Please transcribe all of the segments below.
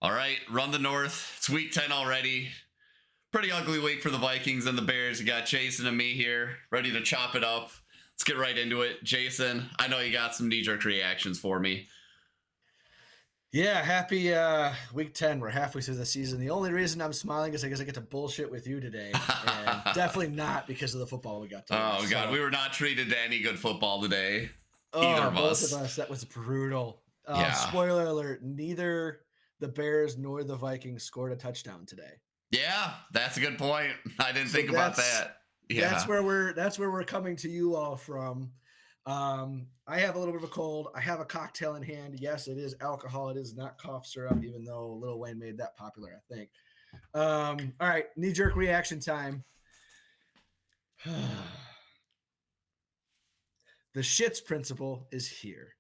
All right, run the North. It's week 10 already. Pretty ugly week for the Vikings and the Bears. You got Jason and me here, ready to chop it up. Let's get right into it. Jason, I know you got some knee-jerk reactions for me. Yeah, happy week 10. We're halfway through the season. The only reason I'm smiling is because I get to bullshit with you today. And definitely not because of the football we got to Oh, watch. God, we were not treated to any good football today. Either of both of us. That was brutal. Yeah. Spoiler alert, neither the Bears nor the Vikings scored a touchdown today. Yeah, that's a good point. I didn't think about that. Yeah. That's where we're coming to you all from. I have a little bit of a cold. I have a cocktail in hand. Yes, it is alcohol. It is not cough syrup, even though Lil Wayne made that popular, I think. All right, knee-jerk reaction time. The shits principle is here.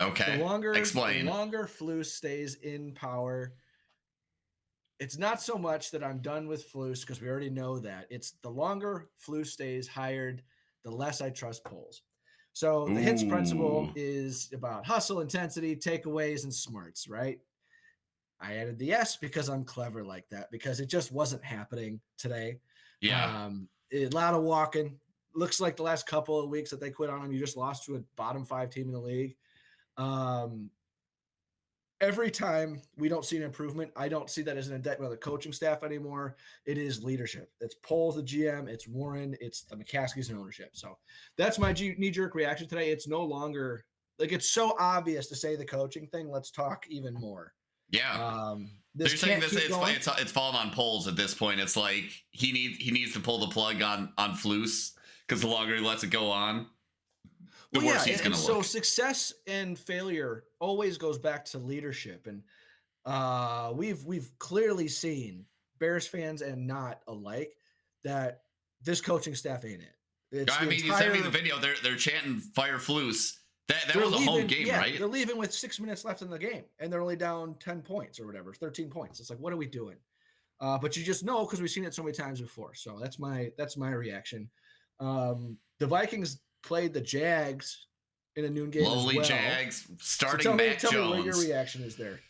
Okay. The longer Explain. Flus stays in power, it's not so much that I'm done with Flus because we already know that. It's the longer Flus stays hired, the less I trust polls. So the hits principle is about hustle, intensity, takeaways, and smarts, right? I added the S because I'm clever like that, because it just wasn't happening today. Yeah. A lot of walking. Looks like the last couple of weeks that they quit on him, you just lost to a bottom 5 team in the league. Every time we don't see an improvement, I don't see that as an indictment of the coaching staff anymore. It is leadership. It's Poles, the GM. It's Warren. It's the McCaskies and ownership. So that's my knee-jerk reaction today. It's no longer like it's so obvious to say the coaching thing. Let's talk even more. Yeah. You're saying it's fallen on Poles at this point. It's like he needs to pull the plug on Flus because the longer he lets it go on, the worse he's going to look. So success and failure always goes back to leadership, and we've clearly seen, Bears fans and not alike, that this coaching staff ain't it. You sent me the video. They're chanting "Fire Flus." That was a home game, right? They're leaving with 6 minutes left in the game, and they're only down 10 points or whatever, 13 points. It's like, what are we doing? But you just know because we've seen it so many times before. So that's my reaction. The Vikings played the Jags in a noon game Lowly as well. Jags starting Mac Jones. Tell me what your reaction is there.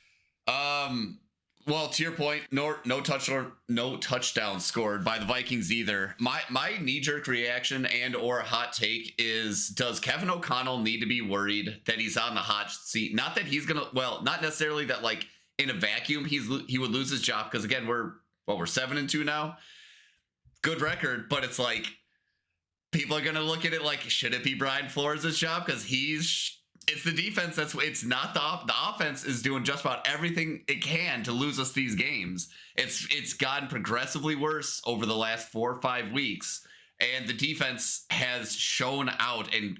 Well, to your point, no touchdown scored by the Vikings either. My knee-jerk reaction and or hot take is, does Kevin O'Connell need to be worried that he's on the hot seat? Not that he's gonna, not necessarily that like in a vacuum he would lose his job, because again we're 7-2 now, good record, but it's like people are gonna look at it like, should it be Brian Flores' job? Because it's the defense. It's not the offense is doing just about everything it can to lose us these games. It's gotten progressively worse over the last 4 or 5 weeks, and the defense has shown out and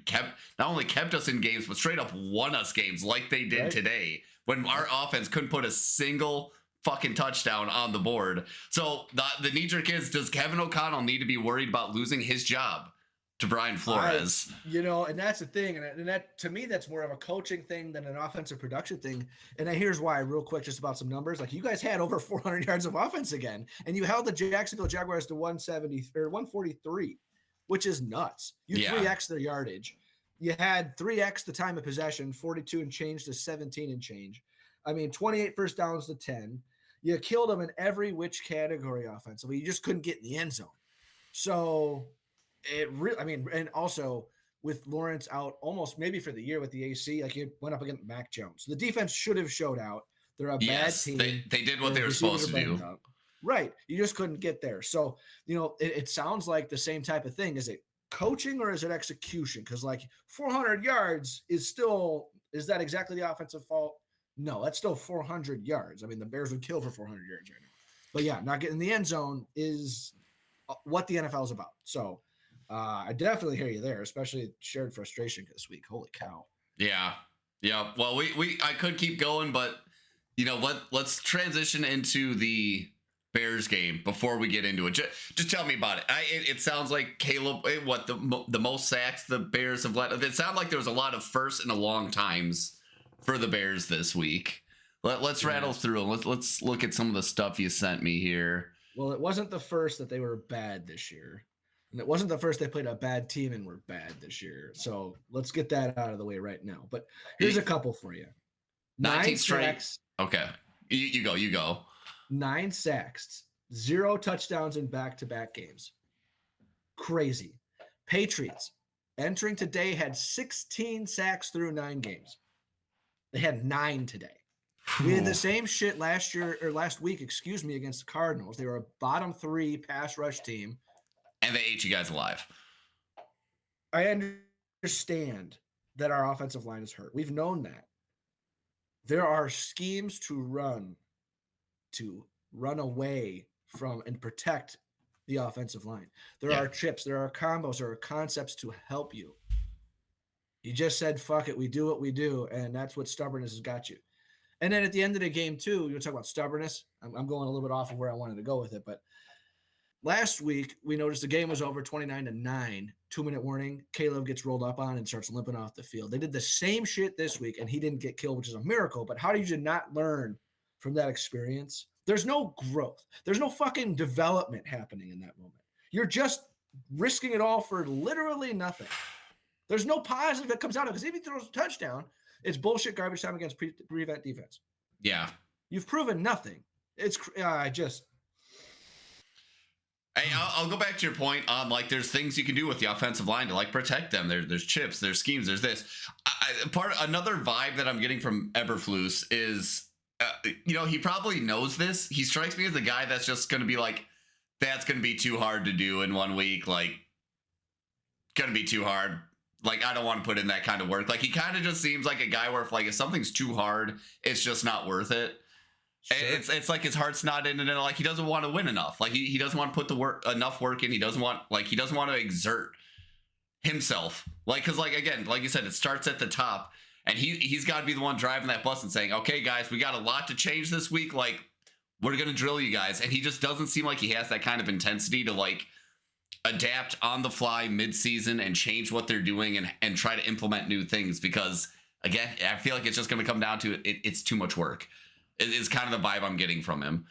not only kept us in games, but straight up won us games like they did today when our offense couldn't put a single fucking touchdown on the board. So the knee jerk is, does Kevin O'Connell need to be worried about losing his job to Brian Flores? And that's the thing, and that, to me, that's more of a coaching thing than an offensive production thing. And here's why, real quick, just about some numbers. Like, you guys had over 400 yards of offense again, and you held the Jacksonville Jaguars to 170 or 143, which is nuts. You 3x their yardage. You had 3x the time of possession, 42 and change to 17 and change. I mean, 28 first downs to 10. You killed them in every which category offensively. You just couldn't get in the end zone. So and also with Lawrence out almost maybe for the year with the AC, like, it went up against Mac Jones. The defense should have showed out. They're a bad team. They did what they were supposed to do. Right. You just couldn't get there. So, it sounds like the same type of thing. Is it coaching or is it execution? Because like 400 yards is that exactly the offensive fault? No, that's still 400 yards. I mean, the Bears would kill for 400 yards right now. But yeah, not getting in the end zone is what the NFL is about. So, I definitely hear you there, especially shared frustration this week. Holy cow. Yeah. Well, I could keep going, but let's transition into the Bears game before we get into it. Just tell me about it. It sounds like Caleb, the most sacks the Bears have let. It sounded like there was a lot of first and a long times for the Bears this week. Let's rattle through and let's look at some of the stuff you sent me here. Well, it wasn't the first that they were bad this year. And it wasn't the first they played a bad team and were bad this year. So let's get that out of the way right now. But here's a couple for you. 19 straight. Okay. You go. 9 sacks, 0 touchdowns in back-to-back games. Crazy. Patriots entering today had 16 sacks through 9 games. They had 9 today. We had the same shit last week, against the Cardinals. They were a bottom 3 pass rush team. And they ate you guys alive. I understand that our offensive line is hurt. We've known that. There are schemes to run away from and protect the offensive line. There are chips, there are combos, there are concepts to help you. You just said, fuck it, we do what we do, and that's what stubbornness has got you. And then at the end of the game, too, you talk about stubbornness. I'm going a little bit off of where I wanted to go with it, but last week, we noticed the game was over 29-9, 2-minute warning. Caleb gets rolled up on and starts limping off the field. They did the same shit this week, and he didn't get killed, which is a miracle. But how did you not learn from that experience? There's no growth. There's no fucking development happening in that moment. You're just risking it all for literally nothing. There's no positive that comes out of it, because if he throws a touchdown, it's bullshit garbage time against prevent defense. Yeah. You've proven nothing. It's Hey, I'll go back to your point on, like, there's things you can do with the offensive line to, like, protect them. There's chips, there's schemes, there's this. Another vibe that I'm getting from Eberflus is, he probably knows this. He strikes me as the guy that's just going to be like, that's going to be too hard to do in 1 week. Like, going to be too hard. Like, I don't want to put in that kind of work. Like, he kind of just seems like a guy where if something's too hard, it's just not worth it. Sure. It's like his heart's not in it, and like he doesn't want to win enough. Like he doesn't want to put enough work in. He doesn't want to exert himself. Because again, like you said, it starts at the top, and he's got to be the one driving that bus and saying, "Okay, guys, we got a lot to change this week. Like, we're gonna drill you guys." And he just doesn't seem like he has that kind of intensity to adapt on the fly mid-season and change what they're doing and try to implement new things. Because again, I feel like it's just gonna come down to it's too much work. Is kind of the vibe I'm getting from him.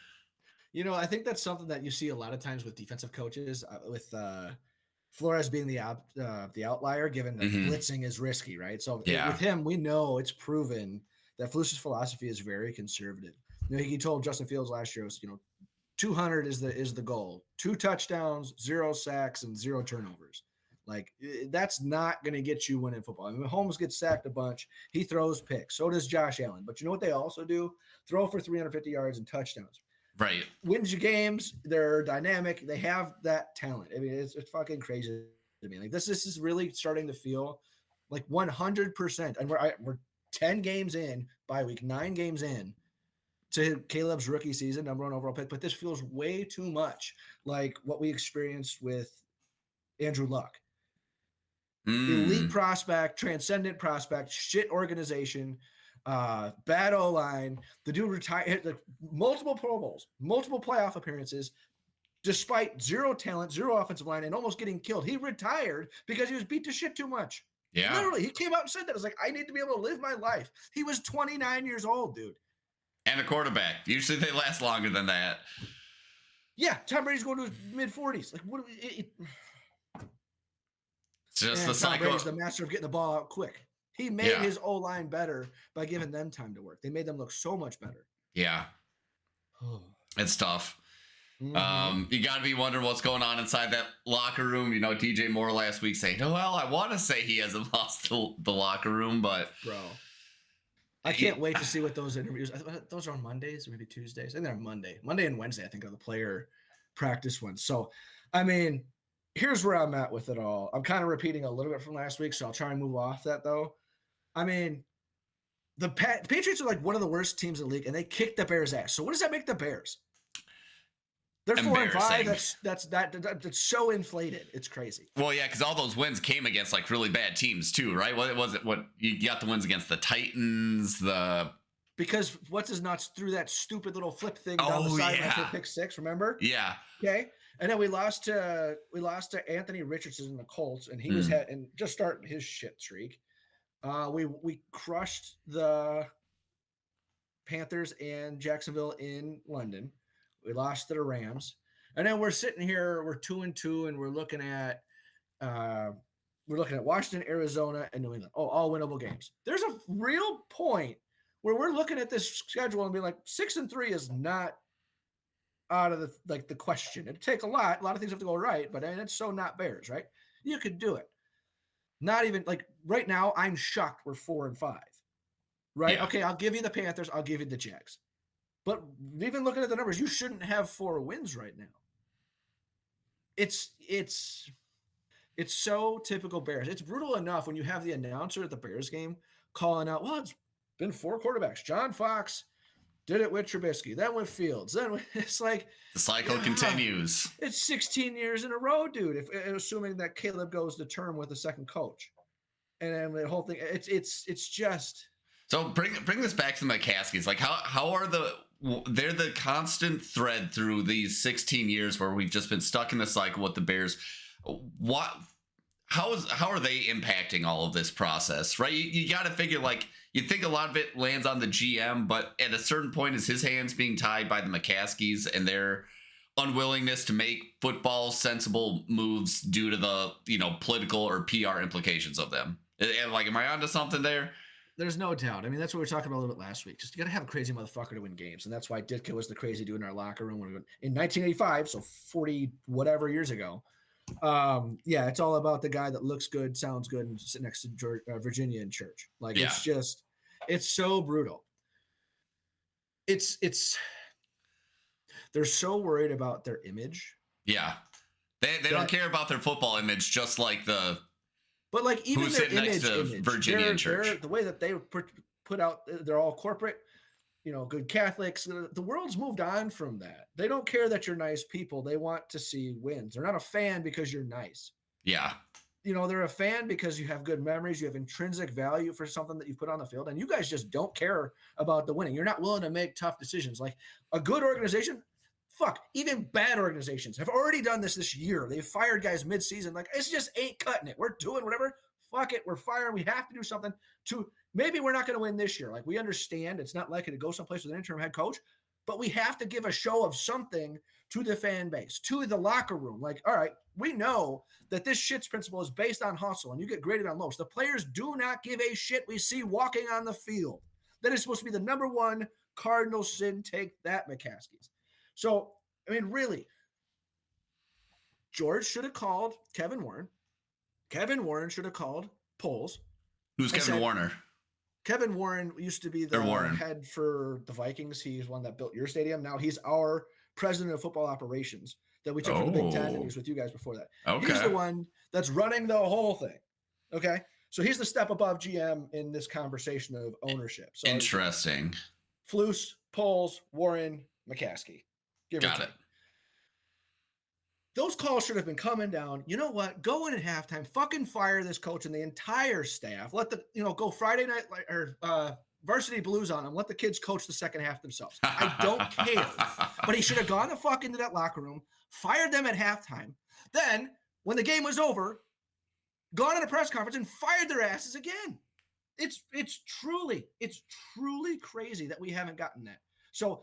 I think that's something that you see a lot of times with defensive coaches, with Flores being the outlier, given that blitzing is risky, right? So with him, we know it's proven that Flus's philosophy is very conservative. He told Justin Fields last year, 200 is the goal, 2 touchdowns, 0 sacks, and 0 turnovers. Like, that's not going to get you winning football. I mean, Mahomes gets sacked a bunch. He throws picks. So does Josh Allen. But you know what they also do? Throw for 350 yards and touchdowns. Right. Wins you games. They're dynamic. They have that talent. I mean, it's fucking crazy to me. Like, this is really starting to feel like 100%. And we're 10 games in, bye week, 9 games in to Caleb's rookie season, number 1 overall pick. But this feels way too much like what we experienced with Andrew Luck. Elite prospect, transcendent prospect, shit organization, bad O-line. The dude retired, multiple Pro Bowls, multiple playoff appearances, despite 0 talent, 0 offensive line, and almost getting killed. He retired because he was beat to shit too much. Yeah. Literally, he came out and said that. I was like, I need to be able to live my life. He was 29 years old, dude. And a quarterback. Usually they last longer than that. Yeah, Tom Brady's going to his mid-40s. Like, what? It's just the Tom cycle. Brady's the master of getting the ball out quick. He made his O-line better by giving them time to work. They made them look so much better. Yeah. It's tough. Mm-hmm. You got to be wondering what's going on inside that locker room. DJ Moore last week saying, well, I want to say he hasn't lost the locker room, but... Bro. I can't wait to see what those interviews... Those are on Mondays or maybe Tuesdays. I think they're on Monday. Monday and Wednesday, I think, are the player practice ones. So, I mean... Here's where I'm at with it all. I'm kind of repeating a little bit from last week, so I'll try and move off that, though. I mean, the Patriots are like one of the worst teams in the league, and they kicked the Bears' ass. So what does that make the Bears? They're 4-5. That's so inflated. It's crazy. Well, yeah, because all those wins came against really bad teams too, right? What was it? What you got the wins against the Titans, because what's his nuts threw that stupid little flip thing down the sideline for pick 6. Remember? Yeah. Okay. And then we lost to Anthony Richardson in the Colts, and he was and just starting his shit streak. We crushed the Panthers and Jacksonville in London. We lost to the Rams, and then we're sitting here. We're 2-2, and we're looking at Washington, Arizona, and New England. Oh, all winnable games. There's a real point where we're looking at this schedule and being like 6-3 is not out of the question. It'd take a lot of things have to go right, but I mean, it's so not Bears, right? You could do it. Not even like right now, I'm shocked we're 4-5, right? Yeah. Okay, I'll give you the Panthers, I'll give you the Jags. But even looking at the numbers, you shouldn't have 4 wins right now. It's so typical Bears. It's brutal enough when you have the announcer at the Bears game calling out, well, it's been 4 quarterbacks. John Fox did it with Trubisky, then with Fields. Then it's like the cycle continues. It's 16 years in a row, dude. If assuming that Caleb goes to term with a second coach, and then the whole thing, it's just. So bring this back to the McCaskies. Like how are they're the constant thread through these 16 years where we've just been stuck in the cycle with the Bears. How are they impacting all of this process, right? You got to figure, like, you think a lot of it lands on the GM, but at a certain point is his hands being tied by the McCaskies and their unwillingness to make football sensible moves due to the, political or PR implications of them. Like, am I onto something there? There's no doubt. I mean, that's what we were talking about a little bit last week. Just you got to have a crazy motherfucker to win games. And that's why Ditka was the crazy dude in our locker room when we went in 1985. So 40 whatever years ago. Yeah, it's all about the guy that looks good, sounds good, and sit next to Virginia in church. Like, yeah. It's so brutal. They're so worried about their image. Yeah. They don't care about their football image, just like the. But like even who's their sitting next to Virginia in church. The way that they put out, they're all corporate, good Catholics. The world's moved on from that. They don't care that you're nice people. They want to see wins. They're not a fan because you're nice. Yeah. They're a fan because you have good memories. You have intrinsic value for something that you put on the field. And you guys just don't care about the winning. You're not willing to make tough decisions. Like a good organization, even bad organizations have already done this year. They've fired guys mid-season. Like, it's just ain't cutting it. We're doing whatever. Fuck it. We're firing. We have to do something to maybe we're not going to win this year. Like, we understand it's not likely to go someplace with an interim head coach, but we have to give a show of something to the fan base, to the locker room. Like, all right, we know that this shit's principle is based on hustle and you get graded on lowest. The players do not give a shit we see walking on the field. That is supposed to be the number one cardinal sin. Take that, McCaskies. So, I mean, really, George should have called Kevin Warren. Kevin Warren should have called Poles. Who's Kevin Warner? Kevin Warren used to be the head for the Vikings. He's one that built your stadium. Now he's our president of football operations that we took from the Big Ten, and he was with you guys before that. Okay. He's the one that's running the whole thing. Okay? So he's the step above GM in this conversation of ownership. So interesting. Flus, Poles, Warren, McCaskey. Got it. Those calls should have been coming down. You know what? Go in at halftime. Fucking fire this coach and the entire staff. Let go Friday night or varsity blues on them. Let the kids coach the second half themselves. I don't care. But he should have gone the fuck into that locker room, fired them at halftime. Then, when the game was over, gone in a press conference and fired their asses again. It's truly crazy that we haven't gotten that. So,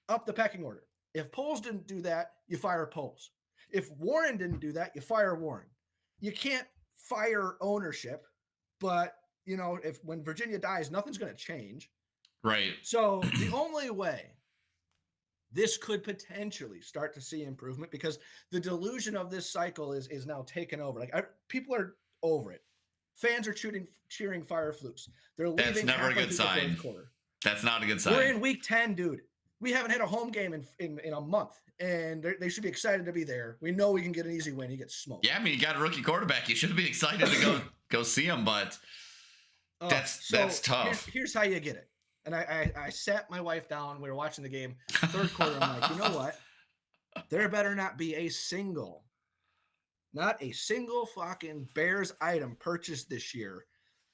up the pecking order. If Poles didn't do that, you fire Poles. If Warren didn't do that, you fire Warren. You can't fire ownership, but if when Virginia dies, nothing's going to change. Right. So the only way this could potentially start to see improvement, because the delusion of this cycle is now taken over. Like people are over it. Fans are cheering fire Flukes. They're leaving. That's never a good sign. That's not a good sign. We're in week 10, dude. We haven't had a home game in a month, and they should be excited to be there. We know we can get an easy win. He gets smoked. Yeah, I mean, you got a rookie quarterback. You should be excited to go see him, but that's tough. Here's how you get it. And I sat my wife down. We were watching the game. Third quarter, I'm like, you know what? There better not be not a single fucking Bears item purchased this year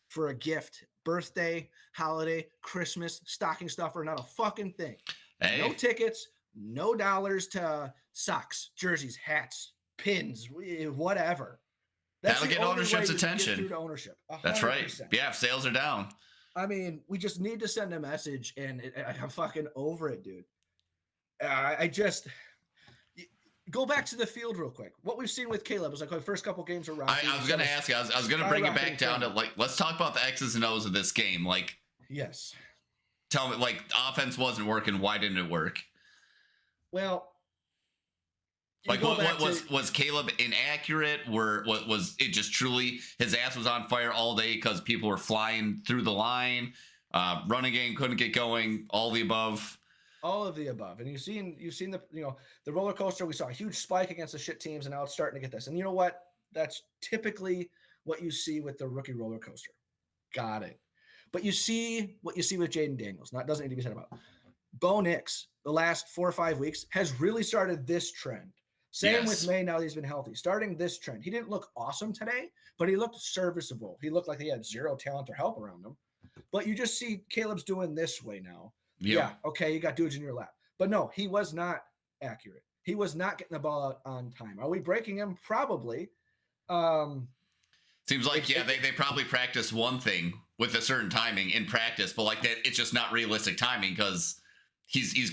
for a gift, birthday, holiday, Christmas, stocking stuffer, not a fucking thing. Hey. No tickets, no dollars to socks, jerseys, hats, pins, whatever. That'll get ownership's attention. Through to ownership. 100%. That's right. Yeah, if sales are down. I mean, we just need to send a message, and I'm fucking over it, dude. I just go back to the field real quick. What we've seen with Caleb was like the first couple games around. I was going to ask you. I was going to bring it back down to let's talk about the X's and O's of this game. Yes. tell me, like, offense wasn't working. Why didn't it work? Well, like, what was Caleb inaccurate? What was it? Just truly his ass was on fire all day because people were flying through the line. Running game couldn't get going. All the above. All of the above. And you've seen the the roller coaster. We saw a huge spike against the shit teams, and now it's starting to get this. And you know what? That's typically what you see with the rookie roller coaster. Got it. But you see what you see with Jaden Daniels. Not doesn't need to be said about. Bo Nix, the last 4 or 5 weeks, has really started this trend. Same with May now that he's been healthy. Starting this trend. He didn't look awesome today, but he looked serviceable. He looked like he had zero talent or help around him. But you just see Caleb's doing this way now. Yep. Yeah, okay, you got dudes in your lap. But no, he was not accurate. He was not getting the ball out on time. Are we breaking him? Probably. Seems like, they probably practice one thing with a certain timing in practice, but like that, it's just not realistic timing because he's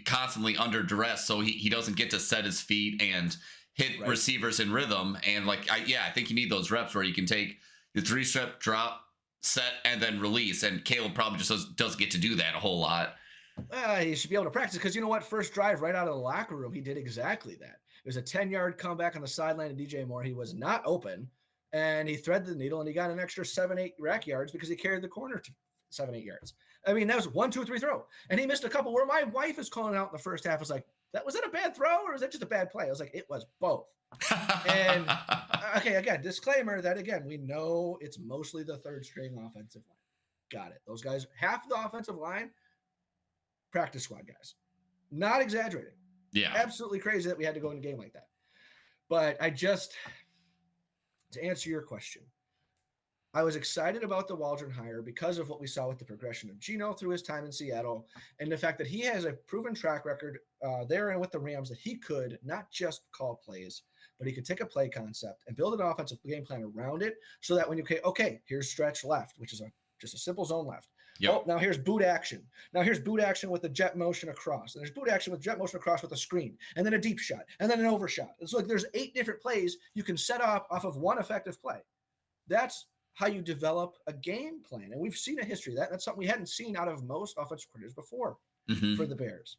constantly under duress, so he doesn't get to set his feet and hit receivers in rhythm. And like, I think you need those reps where you can take the 3-step drop, set, and then release. And Caleb probably just doesn't get to do that a whole lot. He should be able to practice because you know what? First drive right out of the locker room, he did exactly that. It was a 10-yard comeback on the sideline to DJ Moore. He was not open, and he threaded the needle, and he got an extra 7-8 rack yards because he carried the corner to 7-8 yards. I mean, that was 1, 2, 3 throw. And he missed a couple where my wife is calling out in the first half. Was like, was that a bad throw or was that just a bad play? I was like, it was both. And okay, again, disclaimer that again, we know it's mostly the third string offensive line. Got it. Those guys, half the offensive line, practice squad guys. Not exaggerating. Yeah. Absolutely crazy that we had to go in a game like that. But to answer your question, I was excited about the Waldron hire because of what we saw with the progression of Geno through his time in Seattle and the fact that he has a proven track record there and with the Rams that he could not just call plays, but he could take a play concept and build an offensive game plan around it so that when you okay, here's stretch left, which is just a simple zone left. Yep. Oh, now here's boot action. Now here's boot action with the jet motion across. And there's boot action with jet motion across with a screen. And then a deep shot. And then an overshot. It's like there's 8 different plays you can set up off of one effective play. That's how you develop a game plan. And we've seen a history of that. That's something we hadn't seen out of most offensive coordinators before for the Bears.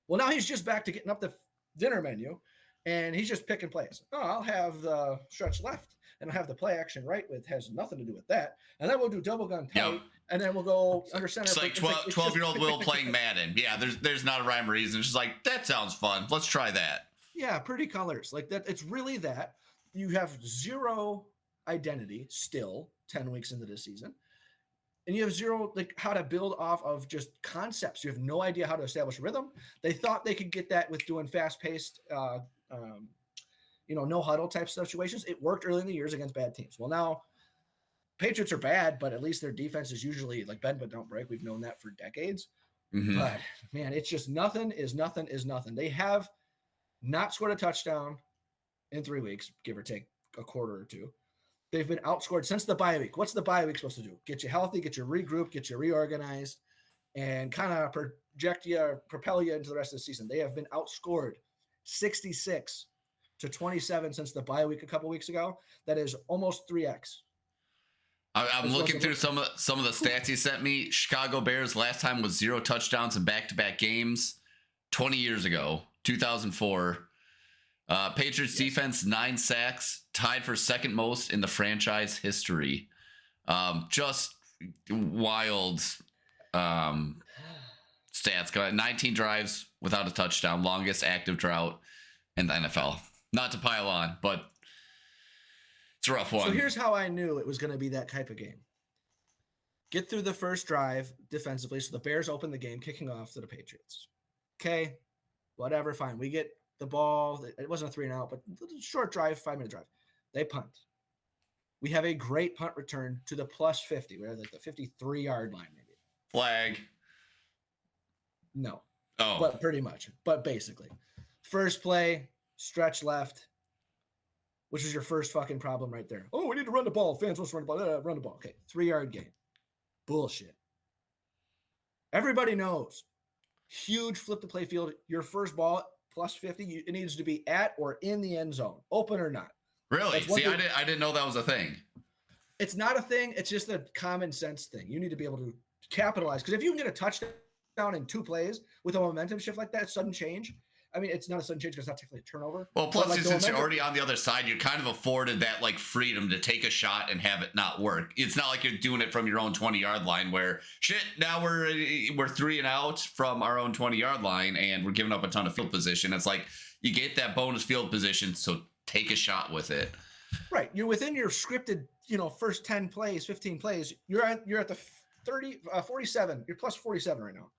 Well, now he's just back to getting up the dinner menu, and he's just picking plays. Oh, I'll have the stretch left, and I'll have the play action right with has nothing to do with that. And then we'll do double gun tight, and then we'll go under center. It's like 12-year-old Will playing Madden. Yeah, there's not a rhyme or reason. It's just like, that sounds fun. Let's try that. Yeah, pretty colors. Like that. It's really that. You have zero identity still 10 weeks into this season, and you have zero how to build off of just concepts. You have no idea how to establish rhythm. They thought they could get that with doing fast-paced no huddle type situations. It worked early in the years against bad teams. Well, now Patriots are bad, but at least their defense is usually like bend but don't break. We've known that for decades. But man, it's just nothing is nothing is nothing. They have not scored a touchdown in 3 weeks, give or take a quarter or two. They've been outscored since the bye week. What's the bye week supposed to do? Get you healthy, get you regrouped, get you reorganized, and kind of propel you into the rest of the season. They have been outscored 66-27 since the bye week a couple weeks ago. That is almost 3x. I'm looking through some of the stats he sent me. Chicago Bears last time was 0 touchdowns in back-to-back games 20 years ago, 2004. Patriots defense, 9 sacks, tied for second most in the franchise history. Just wild stats. Got 19 drives without a touchdown, longest active drought in the NFL. Not to pile on, but it's a rough one. So here's how I knew it was going to be that type of game. Get through the first drive defensively, so the Bears open the game, kicking off to the Patriots. Okay, whatever, fine. We get the ball. It wasn't a 3-and-out, but short drive, 5-minute drive. They punt. We have a great punt return to the +50. We're at the 53-yard line, maybe. Flag. No. Oh. But pretty much. But basically. First play, stretch left, which is your first fucking problem right there. Oh, we need to run the ball. Fans want to run the ball. Run the ball. Okay, 3-yard gain. Bullshit. Everybody knows. Huge flip the play field. Your first ball, +50, it needs to be at or in the end zone, open or not. Really? See, I didn't know that was a thing. It's not a thing. It's just a common sense thing. You need to be able capitalize. Because if you can get a touchdown in 2 plays with a momentum shift like that, sudden change. I mean, it's not a sudden change because it's not technically a turnover. Well, plus since you're already on the other side, you're kind of afforded that like freedom to take a shot and have it not work. It's not like you're doing it from your own 20-yard line where shit. Now we're 3 and out from our own 20-yard line and we're giving up a ton of field position. It's like you get that bonus field position, so take a shot with it. Right, you're within your scripted, first 10 plays, 15 plays. You're at the 47. You're plus 47 right now.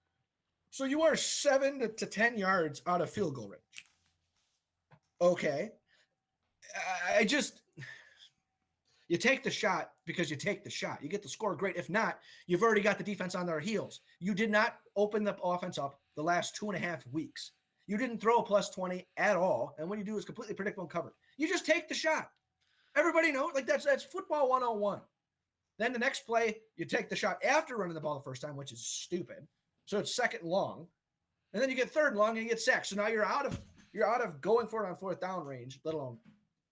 So you are 7 to 10 yards out of field goal range. Okay. You take the shot because you take the shot. You get the score, great. If not, you've already got the defense on their heels. You did not open the offense up the last 2.5 weeks. You didn't throw a plus 20 at all. And what you do is completely predictable and covered. You just take the shot. Everybody knows, like that's football 101. Then the next play, you take the shot after running the ball the first time, which is stupid. So it's 2nd and long, and then you get 3rd and long and you get sacked. So now you're out of going for it on 4th down range, let alone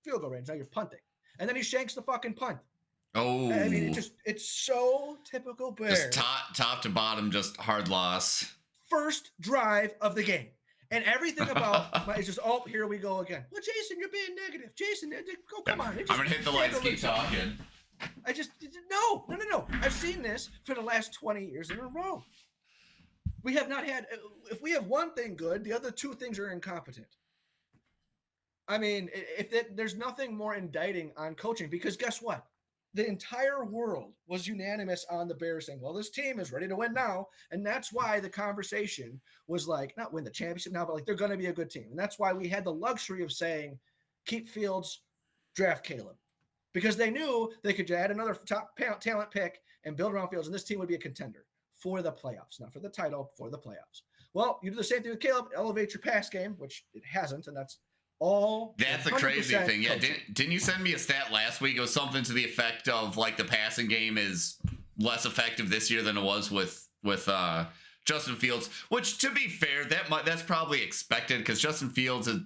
field goal range. Now you're punting, and then he shanks the fucking punt. Oh, I mean, it's so typical Bears. Just top to bottom, just hard loss. First drive of the game, and everything about it's just here we go again. Well, Jason, you're being negative. Jason, come on. I'm gonna hit the lights. Keep talking. No. I've seen this for the last 20 years in a row. We have not had, if we have one thing good, the other 2 things are incompetent. I mean, there's nothing more indicting on coaching because guess what? The entire world was unanimous on the Bears saying, well, this team is ready to win now. And that's why the conversation was like, not win the championship now, but like they're going to be a good team. And that's why we had the luxury of saying, keep Fields, draft Caleb. Because they knew they could add another top talent pick and build around Fields, and this team would be a contender for the playoffs, not for the title, for the playoffs. Well, you do the same thing with Caleb, elevate your pass game, which it hasn't, and that's all. That's the crazy thing. Yeah, didn't you send me a stat last week? It was something to the effect of like the passing game is less effective this year than it was with Justin Fields, which to be fair, that's probably expected because Justin Fields is,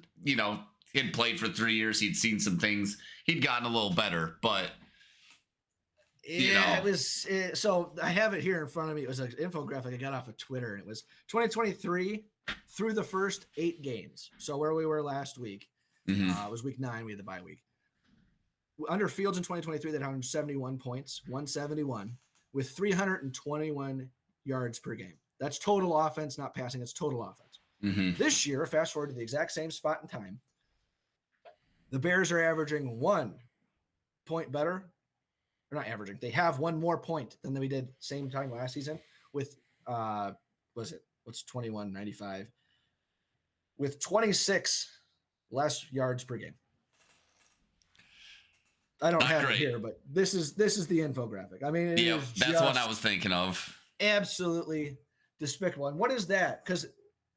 he'd played for 3 years. He'd seen some things. He'd gotten a little better, but it was. So I have it here in front of me. It was an infographic I got off of Twitter, and it was 2023 through the first 8 games. So where we were last week, it was week 9. We had the bye week. Under Fields in 2023, they had 171 points, 171 with 321 yards per game. That's total offense, not passing. It's total offense. This year, fast forward to the exact same spot in time, the Bears are averaging 1 point better. They're not averaging. They have 1 more point than we did same time last season with, what's 21.95 with 26 less yards per game. I don't have it here, but this is the infographic. I mean, that's what I was thinking of. Absolutely despicable. And what is that? Because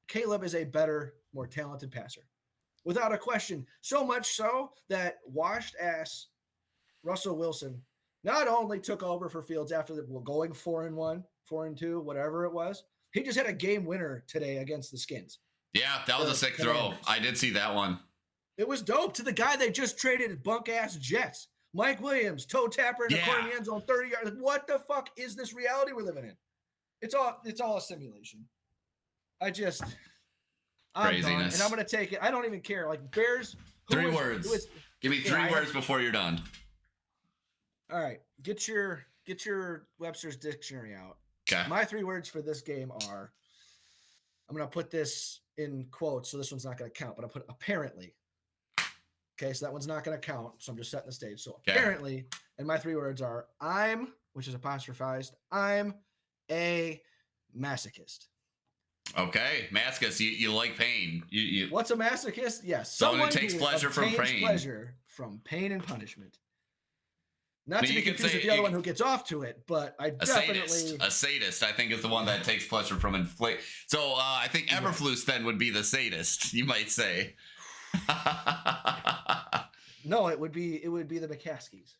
Caleb is a better, more talented passer, without a question. So much so that washed ass Russell Wilson not only took over for Fields after going 4-1, 4-2, whatever it was. He just had a game winner today against the Skins. Yeah, that was a sick throw. I did see that one. It was dope to the guy they just traded bunk ass Jets. Mike Williams, toe tapper in the corner of the end zone, 30 yards. What the fuck is this reality we're living in? It's all a simulation. I'm craziness. Done, and I'm gonna take it. I don't even care. Like Bears. 3 words. Give me 3 words before you're done. All right, get your Webster's dictionary out. Okay. My 3 words for this game are. I'm gonna put this in quotes, so this one's not gonna count. But I put apparently. Okay, so that one's not gonna count. So I'm just setting the stage. So apparently, and my 3 words are which is apostrophized. I'm a masochist. Okay, masochist. You like pain. You What's a masochist? Yes, someone who takes pleasure from pain. Pleasure from pain and punishment. Not to be confused with the other one who gets off to it, but I definitely a sadist. I think is the one that takes pleasure from inflate. So I think Eberflus then would be the sadist. You might say. No, it would be the McCaskies.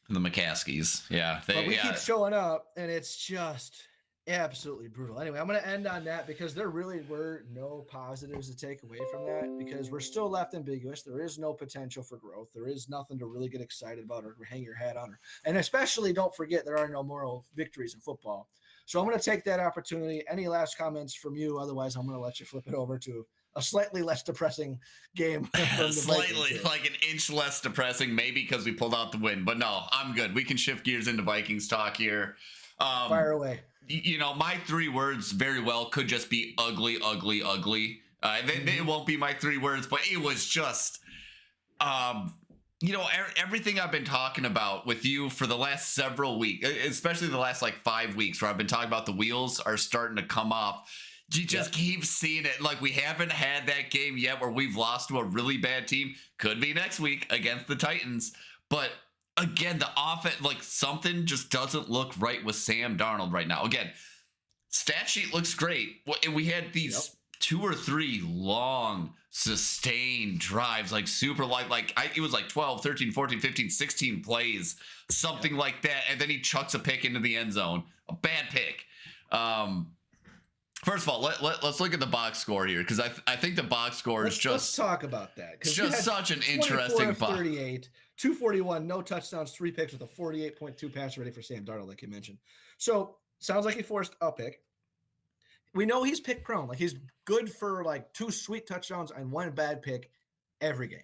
The McCaskies, yeah. But we keep showing up, and it's just absolutely brutal. Anyway, I'm going to end on that because there really were no positives to take away from that because we're still left ambiguous. There is no potential for growth. There is nothing to really get excited about or hang your hat on. And especially don't forget there are no moral victories in football. So I'm going to take that opportunity. Any last comments from you? Otherwise, I'm going to let you flip it over to a slightly less depressing game from the Slightly, Vikings. like an inch less depressing, maybe because we pulled out the win. But no, I'm good. We can shift gears into Vikings talk here. Fire away. My 3 words very well could just be ugly, ugly, ugly. It won't be my 3 words, but it was just, everything I've been talking about with you for the last several weeks, especially the last like 5 weeks, where I've been talking about the wheels are starting to come off. You just keep seeing it. Like, we haven't had that game yet where we've lost to a really bad team. Could be next week against the Titans. But again, the offense, like, something just doesn't look right with Sam Darnold right now. Again, stat sheet looks great. We had these 2 or 3 long, sustained drives, like super light. It was like 12, 13, 14, 15, 16 plays, something like that. And then he chucks a pick into the end zone. A bad pick. First of all, let's look at the box score here, because I think the box score is just... Let's talk about that. It's just such an interesting box. 38, 241, no touchdowns, 3 picks with a 48.2 passer rating for Sam Darnold, like you mentioned. So, sounds like he forced a pick. We know he's pick prone. Like, he's good for like 2 sweet touchdowns and 1 bad pick every game.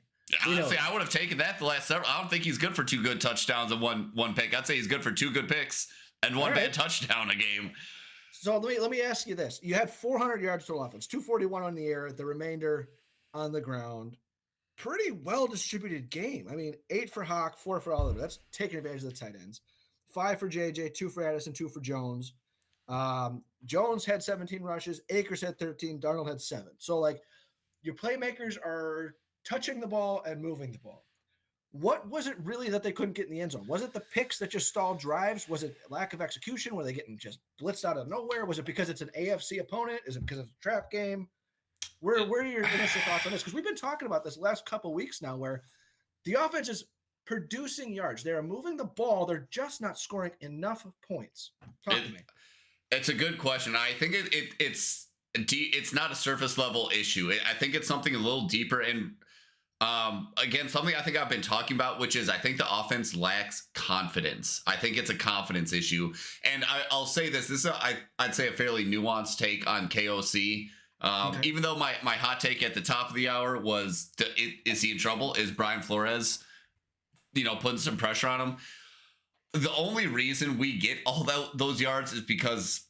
Honestly, I would have taken that the last several. I don't think he's good for 2 good touchdowns and one pick. I'd say he's good for 2 good picks and 1 bad touchdown a game. So let me ask you this. You had 400 yards total offense, 241 on the air, the remainder on the ground. Pretty well-distributed game. I mean, 8 for Hawk, 4 for Oliver. That's taking advantage of the tight ends. 5 for JJ, 2 for Addison, 2 for Jones. Jones had 17 rushes. Akers had 13. Darnold had 7. So, like, your playmakers are touching the ball and moving the ball. What was it really that they couldn't get in the end zone? Was it the picks that just stalled drives? Was it lack of execution? Were they getting just blitzed out of nowhere? Was it because it's an AFC opponent? Is it because it's a trap game? Where are your initial thoughts on this? Because we've been talking about this last couple of weeks now, where the offense is producing yards. They are moving the ball. They're just not scoring enough points. Talk to me. It's a good question. I think it's not a surface level issue. I think it's something a little deeper. And again, something I think I've been talking about, which is I think the offense lacks confidence. I think it's a confidence issue. And I'll say this. I'd say a fairly nuanced take on KOC. Even though my hot take at the top of the hour was, is he in trouble? Is Brian Flores, putting some pressure on him? The only reason we get all those yards is because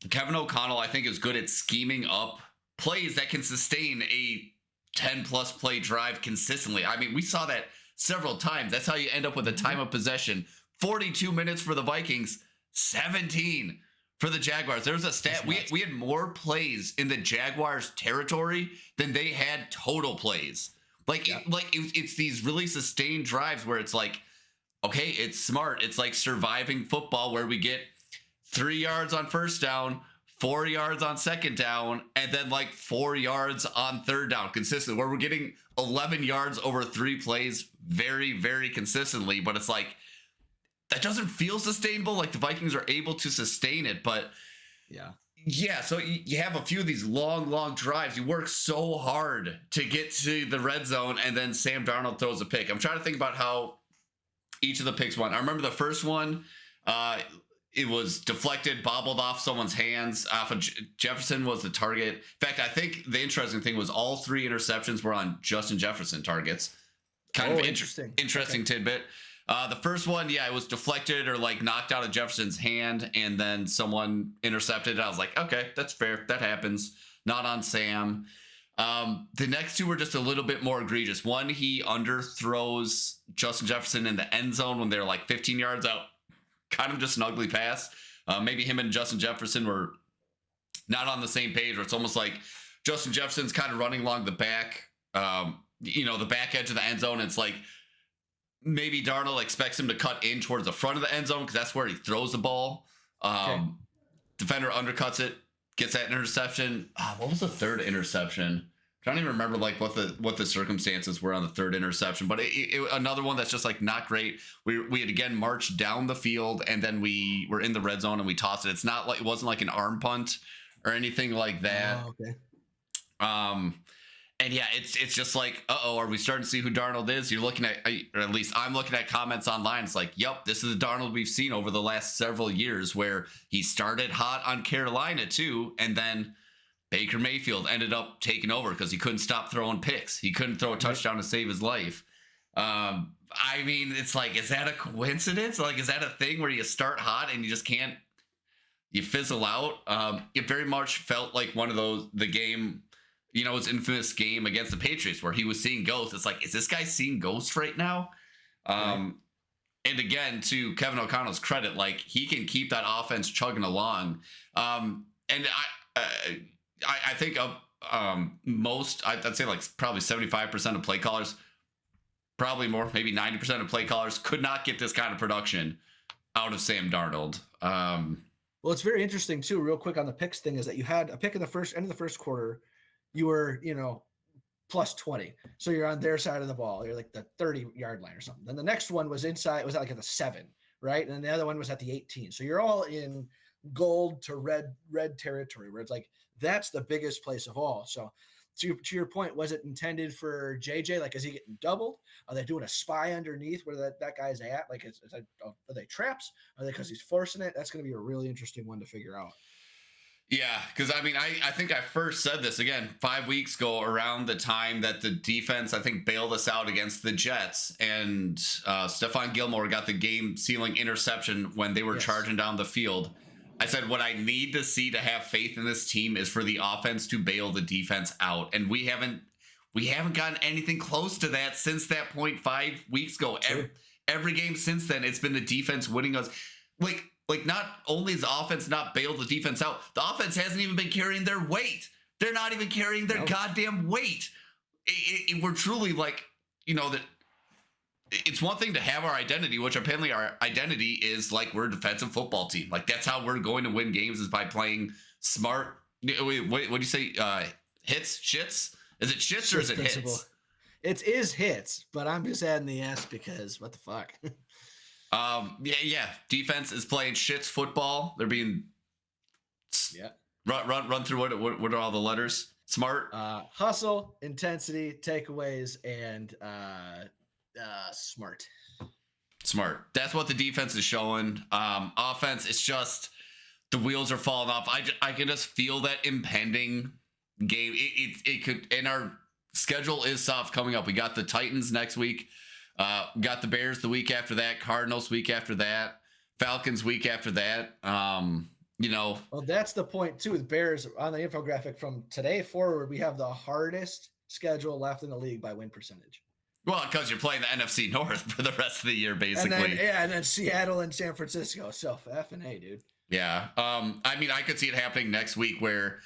Kevin O'Connell, I think, is good at scheming up plays that can sustain a 10-plus play drive consistently. I mean, we saw that several times. That's how you end up with a time of possession. 42 minutes for the Vikings, 17 for the Jaguars. There was a stat. We had more plays in the Jaguars' territory than they had total plays. It's these really sustained drives where it's like, okay, it's smart. It's like surviving football, where we get 3 yards on first down, 4 yards on second down, and then like 4 yards on third down consistently, where we're getting 11 yards over 3 plays very, very consistently. But it's like, that doesn't feel sustainable. Like, the Vikings are able to sustain it, but yeah. So you have a few of these long drives. You work so hard to get to the red zone, and then Sam Darnold throws a pick. I'm trying to think about how each of the picks went. I remember the first one, it was deflected, bobbled off someone's hands. Off of Jefferson was the target. In fact, I think the interesting thing was all 3 interceptions were on Justin Jefferson targets. Kind of interesting tidbit. The first one, it was deflected or like knocked out of Jefferson's hand, and then someone intercepted it. I was like, okay, that's fair. That happens. Not on Sam. The next 2 were just a little bit more egregious. One, he underthrows Justin Jefferson in the end zone when they're like 15 yards out. Kind of just an ugly pass. Maybe him and Justin Jefferson were not on the same page, or it's almost like Justin Jefferson's kind of running along the back, the back edge of the end zone. It's like maybe Darnold expects him to cut in towards the front of the end zone because that's where he throws the ball. Defender undercuts it, gets that interception. What was the third interception? I don't even remember like what the circumstances were on the third interception, but it another one that's just like not great. We had again marched down the field, and then we were in the red zone and we tossed it. It's not like, it wasn't like an arm punt or anything like that. Oh, okay. And yeah, it's just like, are we starting to see who Darnold is? You're looking at, or at least I'm looking at comments online. It's like, yep, this is the Darnold we've seen over the last several years, where he started hot on Carolina too, and then Baker Mayfield ended up taking over because he couldn't stop throwing picks. He couldn't throw a touchdown to save his life. I mean, it's like, is that a coincidence? Like, is that a thing where you start hot and you just can't, you fizzle out? It very much felt like one of those, the game, his infamous game against the Patriots where he was seeing ghosts. It's like, is this guy seeing ghosts right now? And again, to Kevin O'Connell's credit, like, he can keep that offense chugging along. And I think of most, I'd say like probably 75% of play callers, probably more, maybe 90% of play callers could not get this kind of production out of Sam Darnold. Well, it's very interesting too, real quick on the picks thing, is that you had a pick in the end of the first quarter. You were, plus 20. So you're on their side of the ball. You're like the 30-yard line or something. Then the next one was inside. It was like at the 7, right? And then the other one was at the 18. So you're all in gold to red territory, where it's like, that's the biggest place of all. So to your point, was it intended for JJ? Like, is he getting doubled? Are they doing a spy underneath where that guy's at? Like, are they traps? Are they because he's forcing it? That's going to be a really interesting one to figure out. Yeah, because I mean, I think I first said this again 5 weeks ago around the time that the defense, I think, bailed us out against the Jets, and Stephon Gilmore got the game-sealing interception when they were charging down the field. I said, what I need to see to have faith in this team is for the offense to bail the defense out, and we haven't gotten anything close to that since that point 5 weeks ago. Every game since then, it's been the defense winning us. Like, not only is the offense not bailed the defense out, the offense hasn't even been carrying their weight. They're not even carrying their goddamn weight. We're truly like, that it's one thing to have our identity, which apparently our identity is like we're a defensive football team. Like, that's how we're going to win games, is by playing smart. Wait, what do you say? Hits? Shits? Is it shits or is it principle. Hits? It is hits, but I'm just adding the S because what the fuck? Yeah. Defense is playing shits football. They're being run through what are all the letters? Smart, hustle, intensity, takeaways, and smart. That's what the defense is showing. Offense, it's just the wheels are falling off. I can just feel that impending game. It could, and our schedule is soft coming up. We got the Titans next week. Got the Bears the week after that, Cardinals week after that, Falcons week after that. Well, that's the point too with Bears on the infographic from today forward. We have the hardest schedule left in the league by win percentage. Well, because you're playing the NFC North for the rest of the year, basically. And then Seattle and San Francisco. So F&A, dude. Yeah. I mean, I could see it happening next week where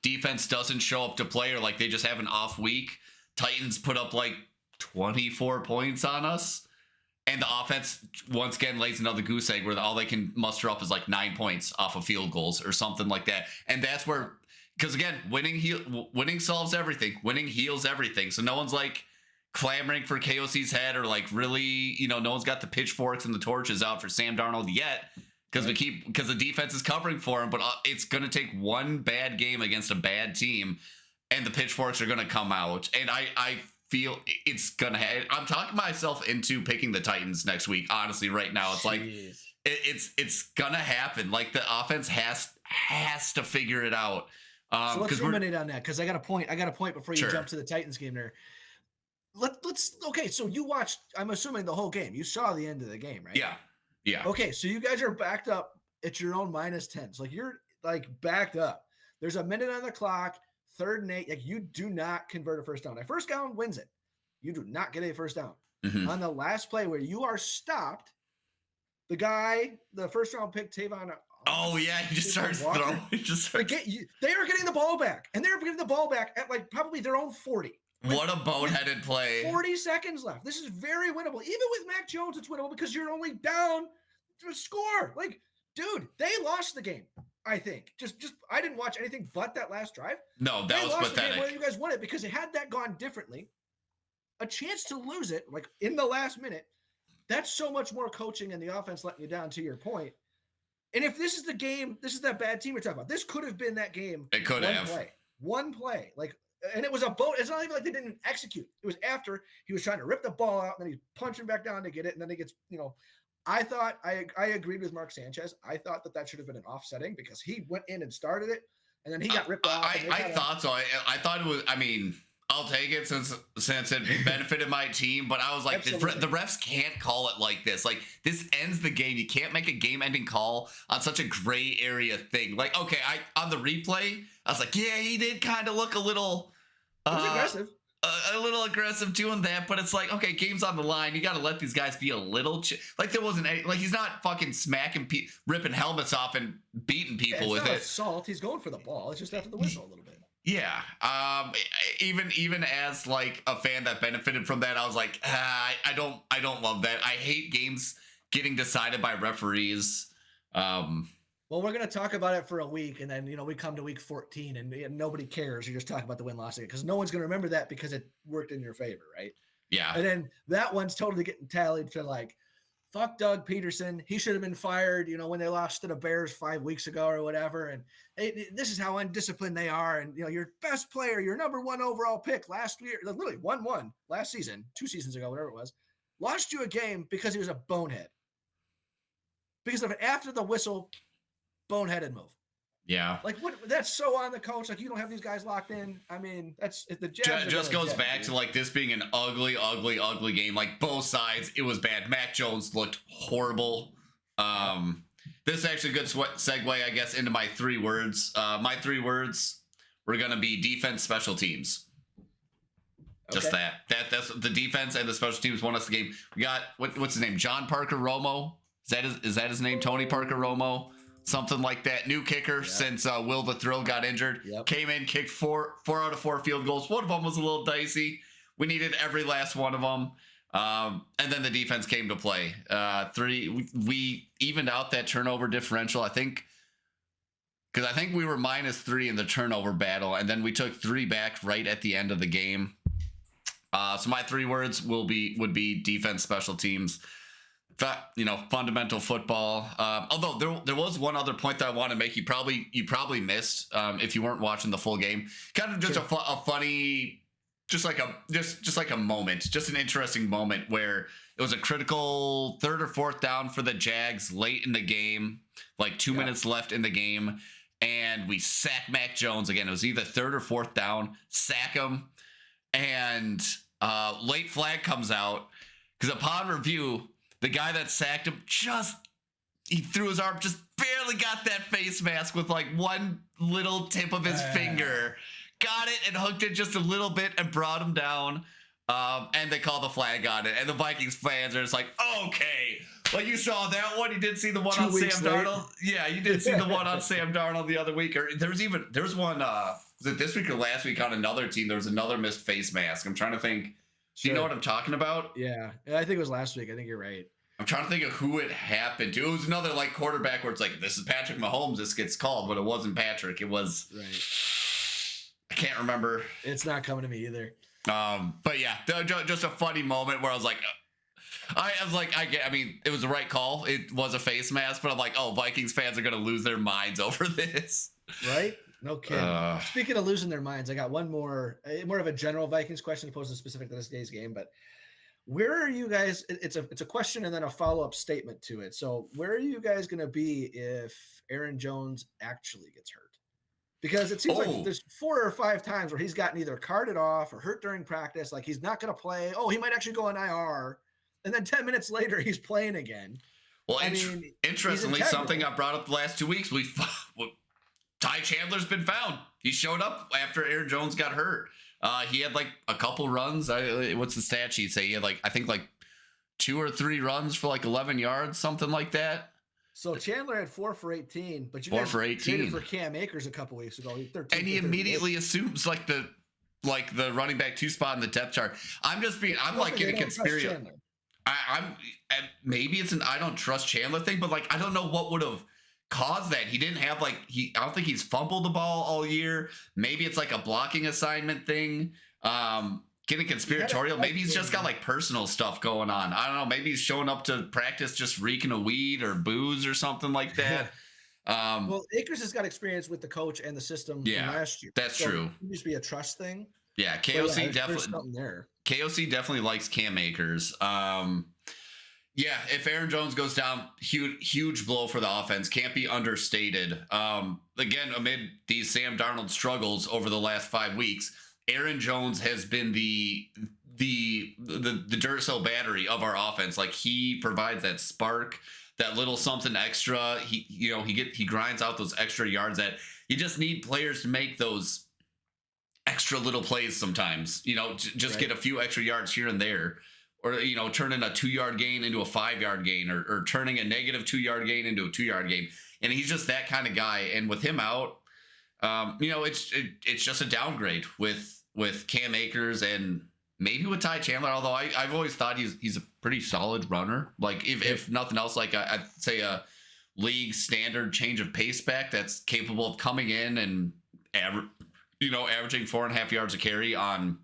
defense doesn't show up to play, or like they just have an off week. Titans put up like 24 points on us, and the offense once again lays another goose egg where all they can muster up is like 9 points off of field goals or something like that. And that's where, because again, winning solves everything. Winning heals everything. So no one's like clamoring for KOC's head, or like really, no one's got the pitchforks and the torches out for Sam Darnold yet, because because the defense is covering for him. But it's going to take one bad game against a bad team, and the pitchforks are going to come out. And I feel it's gonna I'm talking myself into picking the Titans next week, honestly. Right now, it's like it's gonna happen. Like, the offense has to figure it out. So let's ruminate on that, because I got a point before you jump to the Titans game there. Let's okay, so you watched, I'm assuming, the whole game. You saw the end of the game, right? Yeah. Okay, so you guys are backed up at your own -10. So like, you're like backed up. There's a minute on the clock. 3rd and 8, like, you do not convert a first down. A first down wins it. You do not get a first down. Mm-hmm. On the last play where you are stopped, the first round pick, Tavon. Oh yeah, he just starts throwing. They are getting the ball back, and they're getting the ball back at like probably their own 40. Like, what a boneheaded play. 40 seconds left. This is very winnable. Even with Mac Jones, it's winnable because you're only down to a score. Like, dude, they lost the game. I think just I didn't watch anything but that last drive. No, that was pathetic. Whether you guys won it, because had that gone differently, a chance to lose it like in the last minute, that's so much more coaching and the offense letting you down, to your point. And if this is the game, this is that bad team we're talking about. This could have been that game. It could have. One play. Like, and it was a boat. It's not even like they didn't execute. It was after he was trying to rip the ball out, and then he's punching back down to get it, and then he gets, I thought I agreed with Mark Sanchez. I thought that should have been an offsetting because he went in and started it, and then he got ripped off. I thought so. I thought it was. I mean, I'll take it since it benefited my team, but I was like, the refs can't call it like this. Like, this ends the game. You can't make a game-ending call on such a gray area thing. Like, okay, on the replay, I was like, yeah, he did kind of look a little aggressive. A little aggressive doing that, but it's like, okay, game's on the line. You got to let these guys be a little like there wasn't any, like he's not fucking smacking, ripping helmets off and beating people with it. Assault. He's going for the ball. It's just after the whistle a little bit. Yeah. Even as like a fan that benefited from that, I was like, I don't love that. I hate games getting decided by referees. Well, we're going to talk about it for a week, and then, we come to week 14, and nobody cares. You're just talking about the win-loss again, because no one's going to remember that because it worked in your favor, right? Yeah. And then that one's totally getting tallied to like, fuck Doug Peterson. He should have been fired, when they lost to the Bears 5 weeks ago or whatever. And this is how undisciplined they are. And, your best player, your number 1 overall pick last year, literally 1-1 last season, 2 seasons ago, whatever it was, lost you a game because he was a bonehead. Because of after the whistle, boneheaded move. Yeah. Like, what? That's so on the coach. Like, you don't have these guys locked in. I mean, that's the Jags just goes back to like this being an ugly game. Like both sides, it was bad. Mac Jones looked horrible. This is actually a good segue, I guess, into my 3 words. My 3 words were gonna be defense, special teams. Just okay. That's the defense and the special teams won us the game. We got what's his name? John Parker Romo. Is that his name? Tony Parker Romo. Something like that. New kicker since Will the Thrill got injured. Yep. Came in, kicked 4 out of 4 field goals. One of them was a little dicey. We needed every last one of them. And then the defense came to play. We evened out that turnover differential, I think, because I think we were -3 in the turnover battle, and then we took 3 back right at the end of the game. So my 3 words would be defense, special teams. Fundamental football. Although there was one other point that I want to make. You probably missed if you weren't watching the full game. Kind of just a funny, just like a moment, just an interesting moment where it was a critical 3rd or 4th down for the Jags late in the game, like 2 minutes left in the game, and we sack Mac Jones again. It was either 3rd or 4th down, sack him, and late flag comes out because upon review, the guy that sacked him he threw his arm, just barely got that face mask with like one little tip of his finger. Got it and hooked it just a little bit and brought him down. And they called the flag on it. And the Vikings fans are just like, okay. Like, you saw that one. You did see the one on Sam Darnold. Yeah, you did see the one on Sam Darnold the other week. Or there was one, was it this week or last week on another team? There was another missed face mask. I'm trying to think. Do you know what I'm talking about? Yeah, I think it was last week. I think you're right. I'm trying to think of who it happened to. It was another like quarterback where it's like, this is Patrick Mahomes. This gets called, but it wasn't Patrick. It was right. I can't remember. It's not coming to me either. But yeah, just a funny moment where I was like, I mean, it was the right call. It was a face mask, but I'm like, oh, Vikings fans are gonna lose their minds over this. Right? No kidding. Speaking of losing their minds, I got one more of a general Vikings question opposed to specific to this day's game, but where are you guys? It's a question and then a follow-up statement to it. So where are you guys going to be if Aaron Jones actually gets hurt? Because it seems like there's 4 or 5 times where he's gotten either carted off or hurt during practice. Like he's not going to play. Oh, he might actually go on IR. And then 10 minutes later, he's playing again. Well, interestingly, something I brought up the last 2 weeks, Ty Chandler's been found. He showed up after Aaron Jones got hurt. He had like a couple runs. What's the stat sheet say? He had I think 2 or 3 runs for 11 yards, something like that. So Chandler had 4 for 18, but you guys traded for Cam Akers a couple weeks ago. He immediately assumes the running back 2 spot in the depth chart. I'm getting conspiracy. Maybe it's an I don't trust Chandler thing, but I don't know what would have caused that. He didn't have I don't think he's fumbled the ball all year. Maybe it's a blocking assignment thing. Getting conspiratorial. Maybe he's just got personal stuff going on. I don't know. Maybe he's showing up to practice just reeking of weed or booze or something like that. Well, Akers has got experience with the coach and the system from Yeah, last year. that's So true. it used to be a trust thing. Yeah, But yeah, there's something there. KOC definitely likes Cam Akers. Yeah, if Aaron Jones goes down, huge blow for the offense. Can't be understated. Again, amid these Sam Darnold struggles over the last 5 weeks, Aaron Jones has been the Duracell battery of our offense. Like, he provides that spark, that little something extra. He grinds out those extra yards that you just need players to make those extra little plays sometimes. Just get a few extra yards here and there. Or, turning a 2-yard gain into a 5-yard gain, or turning a negative 2-yard gain into a 2-yard gain. And he's just that kind of guy. And with him out, it's just a downgrade with Cam Akers and maybe with Ty Chandler. Although I've always thought he's a pretty solid runner. Like, if nothing else, like I'd say a league standard change of pace back that's capable of coming in and averaging 4.5 yards a carry on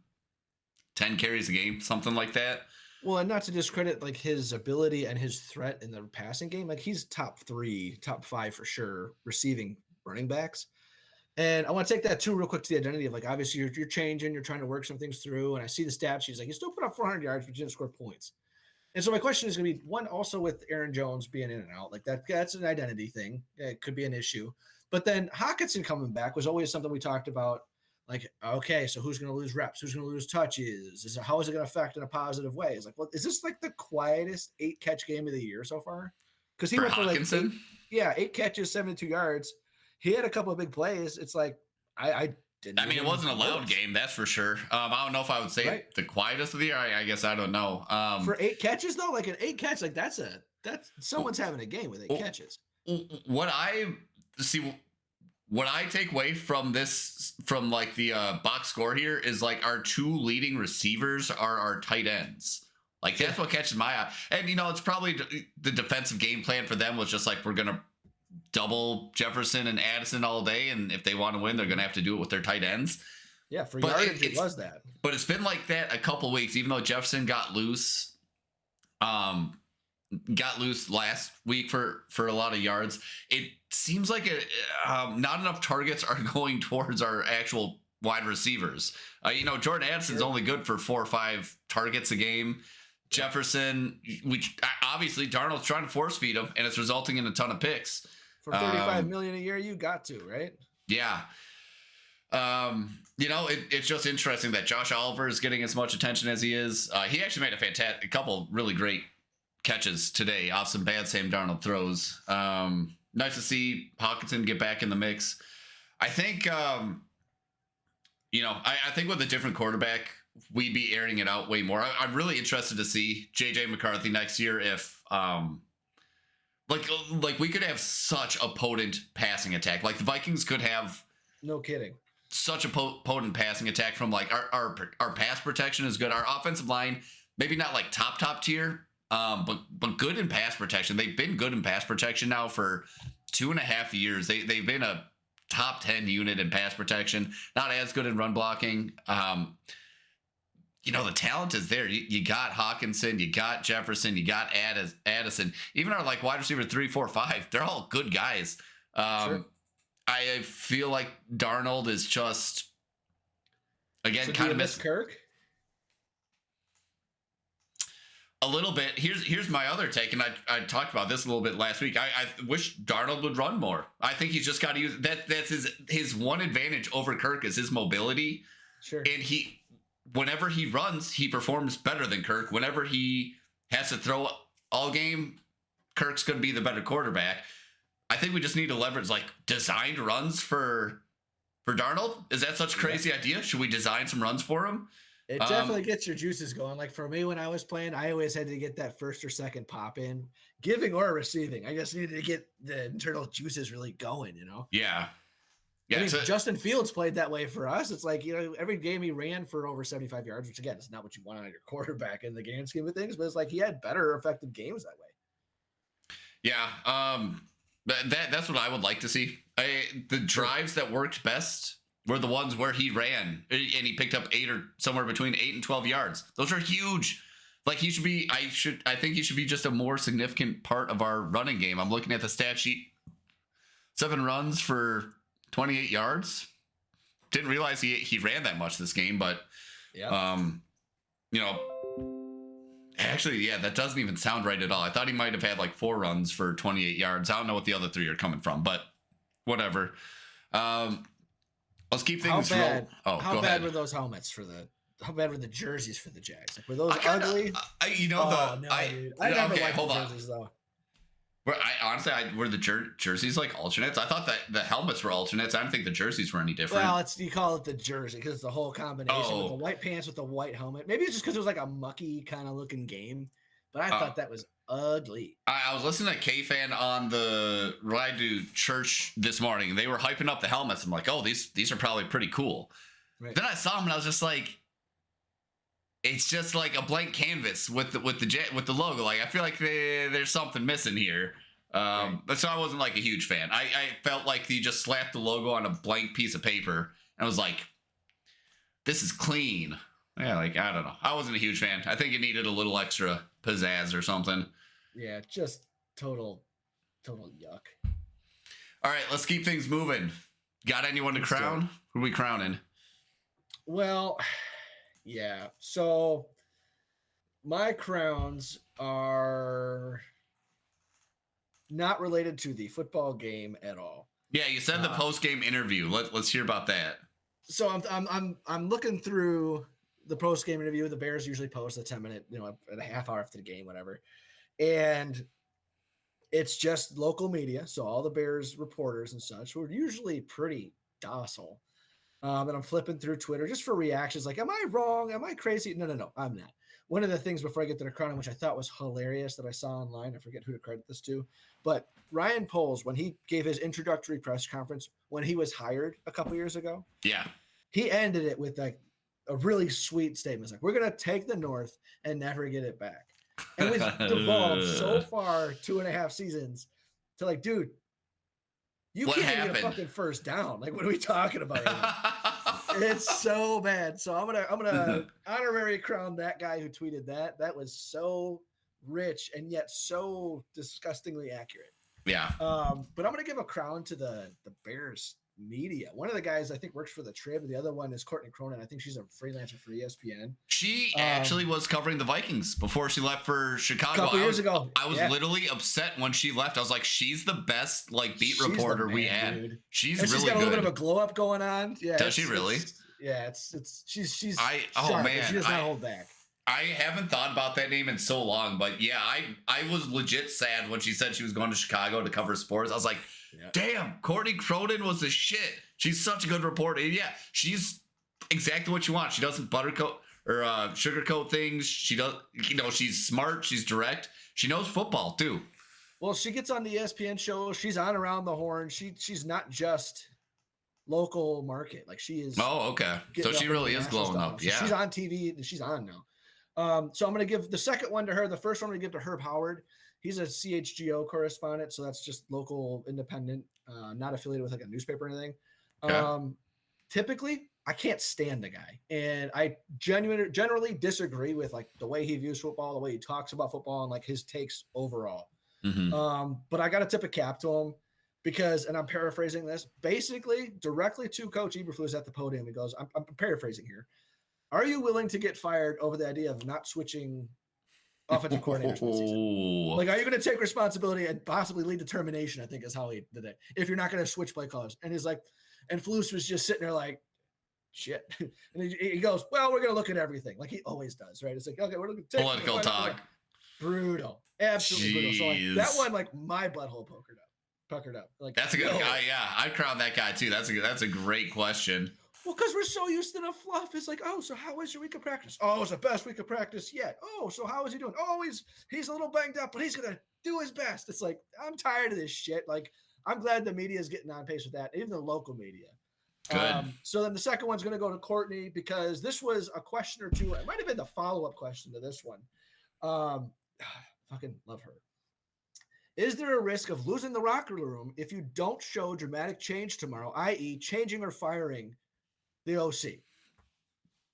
10 carries a game, something like that. Well, and not to discredit like his ability and his threat in the passing game, like he's top 3, top 5 for sure receiving running backs. And I want to take that too real quick to the identity of, like, obviously you're changing, you're trying to work some things through. And I see the stat sheets, like, you still put up 400 yards, but you didn't score points. And so my question is going to be, one, also with Aaron Jones being in and out, like that's an identity thing. It could be an issue. But then Hockenson coming back was always something we talked about. Like, okay, so who's going to lose reps? Who's going to lose touches? How is it going to affect in a positive way? It's like, well, is this like the quietest 8-catch game of the year so far? Because he went for like 8 catches, 72 yards. He had a couple of big plays. It's like, I didn't. I mean, it wasn't a loud game, that's for sure. I don't know if I would say the quietest of the year. I guess I don't know. For 8 catches though, like an 8 catch, like that's someone's having a game with 8 catches. What I take away from this, from like the box score here, is like our 2 leading receivers are our tight ends. Like, that's what catches my eye. And, it's probably the defensive game plan for them was just like, we're going to double Jefferson and Addison all day. And if they want to win, they're going to have to do it with their tight ends. Yeah, for yardage, it was that. But it's been like that a couple weeks, even though Jefferson got loose. Last week for a lot of yards. It seems like not enough targets are going towards our actual wide receivers. Jordan Addison's only good for 4 or 5 targets a game. Jefferson, which obviously Darnold's trying to force feed him, and it's resulting in a ton of picks. For $35 million a year, you got to, right? Yeah. It's just interesting that Josh Oliver is getting as much attention as he is. He actually made a couple really great catches today off some bad Sam Darnold throws. Nice to see Hockenson get back in the mix. I think, I think with a different quarterback, we'd be airing it out way more. I'm really interested to see JJ McCarthy next year if, like we could have such a potent passing attack. Like, the Vikings could have, no kidding, such a potent passing attack from like our pass protection is good. Our offensive line, maybe not like top tier, but good in pass protection. They've been good in pass protection now for 2.5 years. They've been a top 10 unit in pass protection. Not as good in run blocking. The talent is there. You got Hockenson, you got Jefferson, you got Addison. Even our like wide receiver 3, 4, 5, they're all good guys. Sure. I feel like Darnold is just, again, kind of miss Kirk. A little bit. Here's my other take, and I talked about this a little bit last week. I wish Darnold would run more. I think he's just got to use that. That's his one advantage over Kirk is his mobility. Sure. And whenever he runs, he performs better than Kirk. Whenever he has to throw all game, Kirk's going to be the better quarterback. I think we just need to leverage like designed runs for Darnold. Is that such a crazy idea? Should we design some runs for him? It definitely gets your juices going. Like for me, when I was playing, I always had to get that first or second pop in, giving or receiving. I just needed to get the internal juices really going, Yeah. I mean, Justin Fields played that way for us. It's like, every game he ran for over 75 yards, which again, is not what you want out of your quarterback in the game scheme of things, but it's like he had better effective games that way. Yeah. That's what I would like to see. The drives that worked best were the ones where he ran and he picked up 8 or somewhere between 8 and 12 yards. Those are huge. Like he should be, I think he should be just a more significant part of our running game. I'm looking at the stat sheet 7 runs for 28 yards. Didn't realize he ran that much this game, but Yeah. you know, actually, yeah, that doesn't even sound right at all. I thought he might have had like 4 runs for 28 yards. I don't know what the other 3 are coming from, but whatever. Let's keep things roll. How bad were those helmets for the? How bad were the jerseys for the Jags? Like, were those ugly? Dude. I never liked the jerseys though. Honestly, were the jerseys like alternates? I thought that the helmets were alternates. I don't think the jerseys were any different. Well, you call it the jersey because it's the whole combination with the white pants with the white helmet. Maybe it's just because it was like a mucky kind of looking game, but I thought that was ugly. I was listening to K-Fan on the ride to church this morning. They were hyping up the helmets. I'm like, oh, these are probably pretty cool. Right. Then I saw them and I was just like, it's just like a blank canvas with the logo. Like I feel like there's something missing here. Right. So I wasn't like a huge fan. I felt like he just slapped the logo on a blank piece of paper and I was like, this is clean. Yeah, like I don't know. I wasn't a huge fan. I think it needed a little extra pizzazz or something. Yeah, just total yuck. All right, let's keep things moving. Got anyone to crown? Who are we crowning? Well, yeah. So my crowns are not related to the football game at all. Yeah, you said the post-game interview. Let's hear about that. So I'm looking through the post-game interview. The Bears usually post a 10-minute, a half hour after the game, whatever. And it's just local media. So all the Bears reporters and such were usually pretty docile. And I'm flipping through Twitter just for reactions. Like, am I wrong? Am I crazy? No, I'm not. One of the things before I get to the crowning, which I thought was hilarious that I saw online, I forget who to credit this to, but Ryan Poles, when he gave his introductory press conference, when he was hired a couple years ago, yeah, he ended it with like a really sweet statement. It's like, we're going to take the North and never get it back. And we've devolved so far 2.5 seasons to like, dude, you can't get a fucking first down. Like, what are we talking about? It's so bad. So I'm gonna honorary crown that guy who tweeted that. That was so rich and yet so disgustingly accurate. Yeah. But I'm gonna give a crown to the Bears media. One of the guys I think works for the Trib. The other one is Courtney Cronin. I think she's a freelancer for ESPN. She actually was covering the Vikings before she left for Chicago. A couple years ago. I was literally upset when she left. I was like, she's the best like beat reporter we had. Dude. She's really good. She's got a little bit of a glow up going on. Yeah. Does she really? She's she does not hold back. I haven't thought about that name in so long, but yeah, I was legit sad when she said she was going to Chicago to cover sports. I was like, damn, Courtney Cronin was the shit. She's such a good reporter. And yeah, she's exactly what you want. She doesn't sugarcoat things. She does, she's smart. She's direct. She knows football too. Well, she gets on the ESPN show. She's on Around the Horn. She's not just local market. Like she is. Oh, okay. So she really is glowing up. Yeah. So she's on TV and she's on now. So I'm going to give the second one to her. The first one I'm going to give to Herb Howard. He's a CHGO correspondent, so that's just local, independent, not affiliated with like a newspaper or anything. Okay. Typically, I can't stand the guy, and I generally disagree with like the way he views football, the way he talks about football, and like his takes overall. Mm-hmm. But I got to tip a cap to him because, and I'm paraphrasing this, basically directly to Coach Eberflus at the podium. He goes, I'm paraphrasing here. Are you willing to get fired over the idea of not switching offensive coordinators this season? Like, are you going to take responsibility and possibly lead to termination? I think is how he did it. If you're not going to switch play callers. And he's like, and Flus was just sitting there like, shit. And he goes, well, we're going to look at everything. Like he always does, right? It's like, okay, we're looking at political talk. Brutal. Absolutely brutal. So like, that one, like my butthole puckered up. Like that's a good guy. Yeah. I'd crown that guy too. That's a great question. Well, because we're so used to the fluff. It's like, oh, so how was your week of practice? Oh, it's the best week of practice yet. Oh, so how is he doing? Oh, he's a little banged up, but he's going to do his best. It's like, I'm tired of this shit. Like, I'm glad the media is getting on pace with that, even the local media. Good. So then the second one's going to go to Courtney because this was a question or two. It might have been the follow-up question to this one. Fucking love her. Is there a risk of losing the locker room if you don't show dramatic change tomorrow, i.e. changing or firing the OC?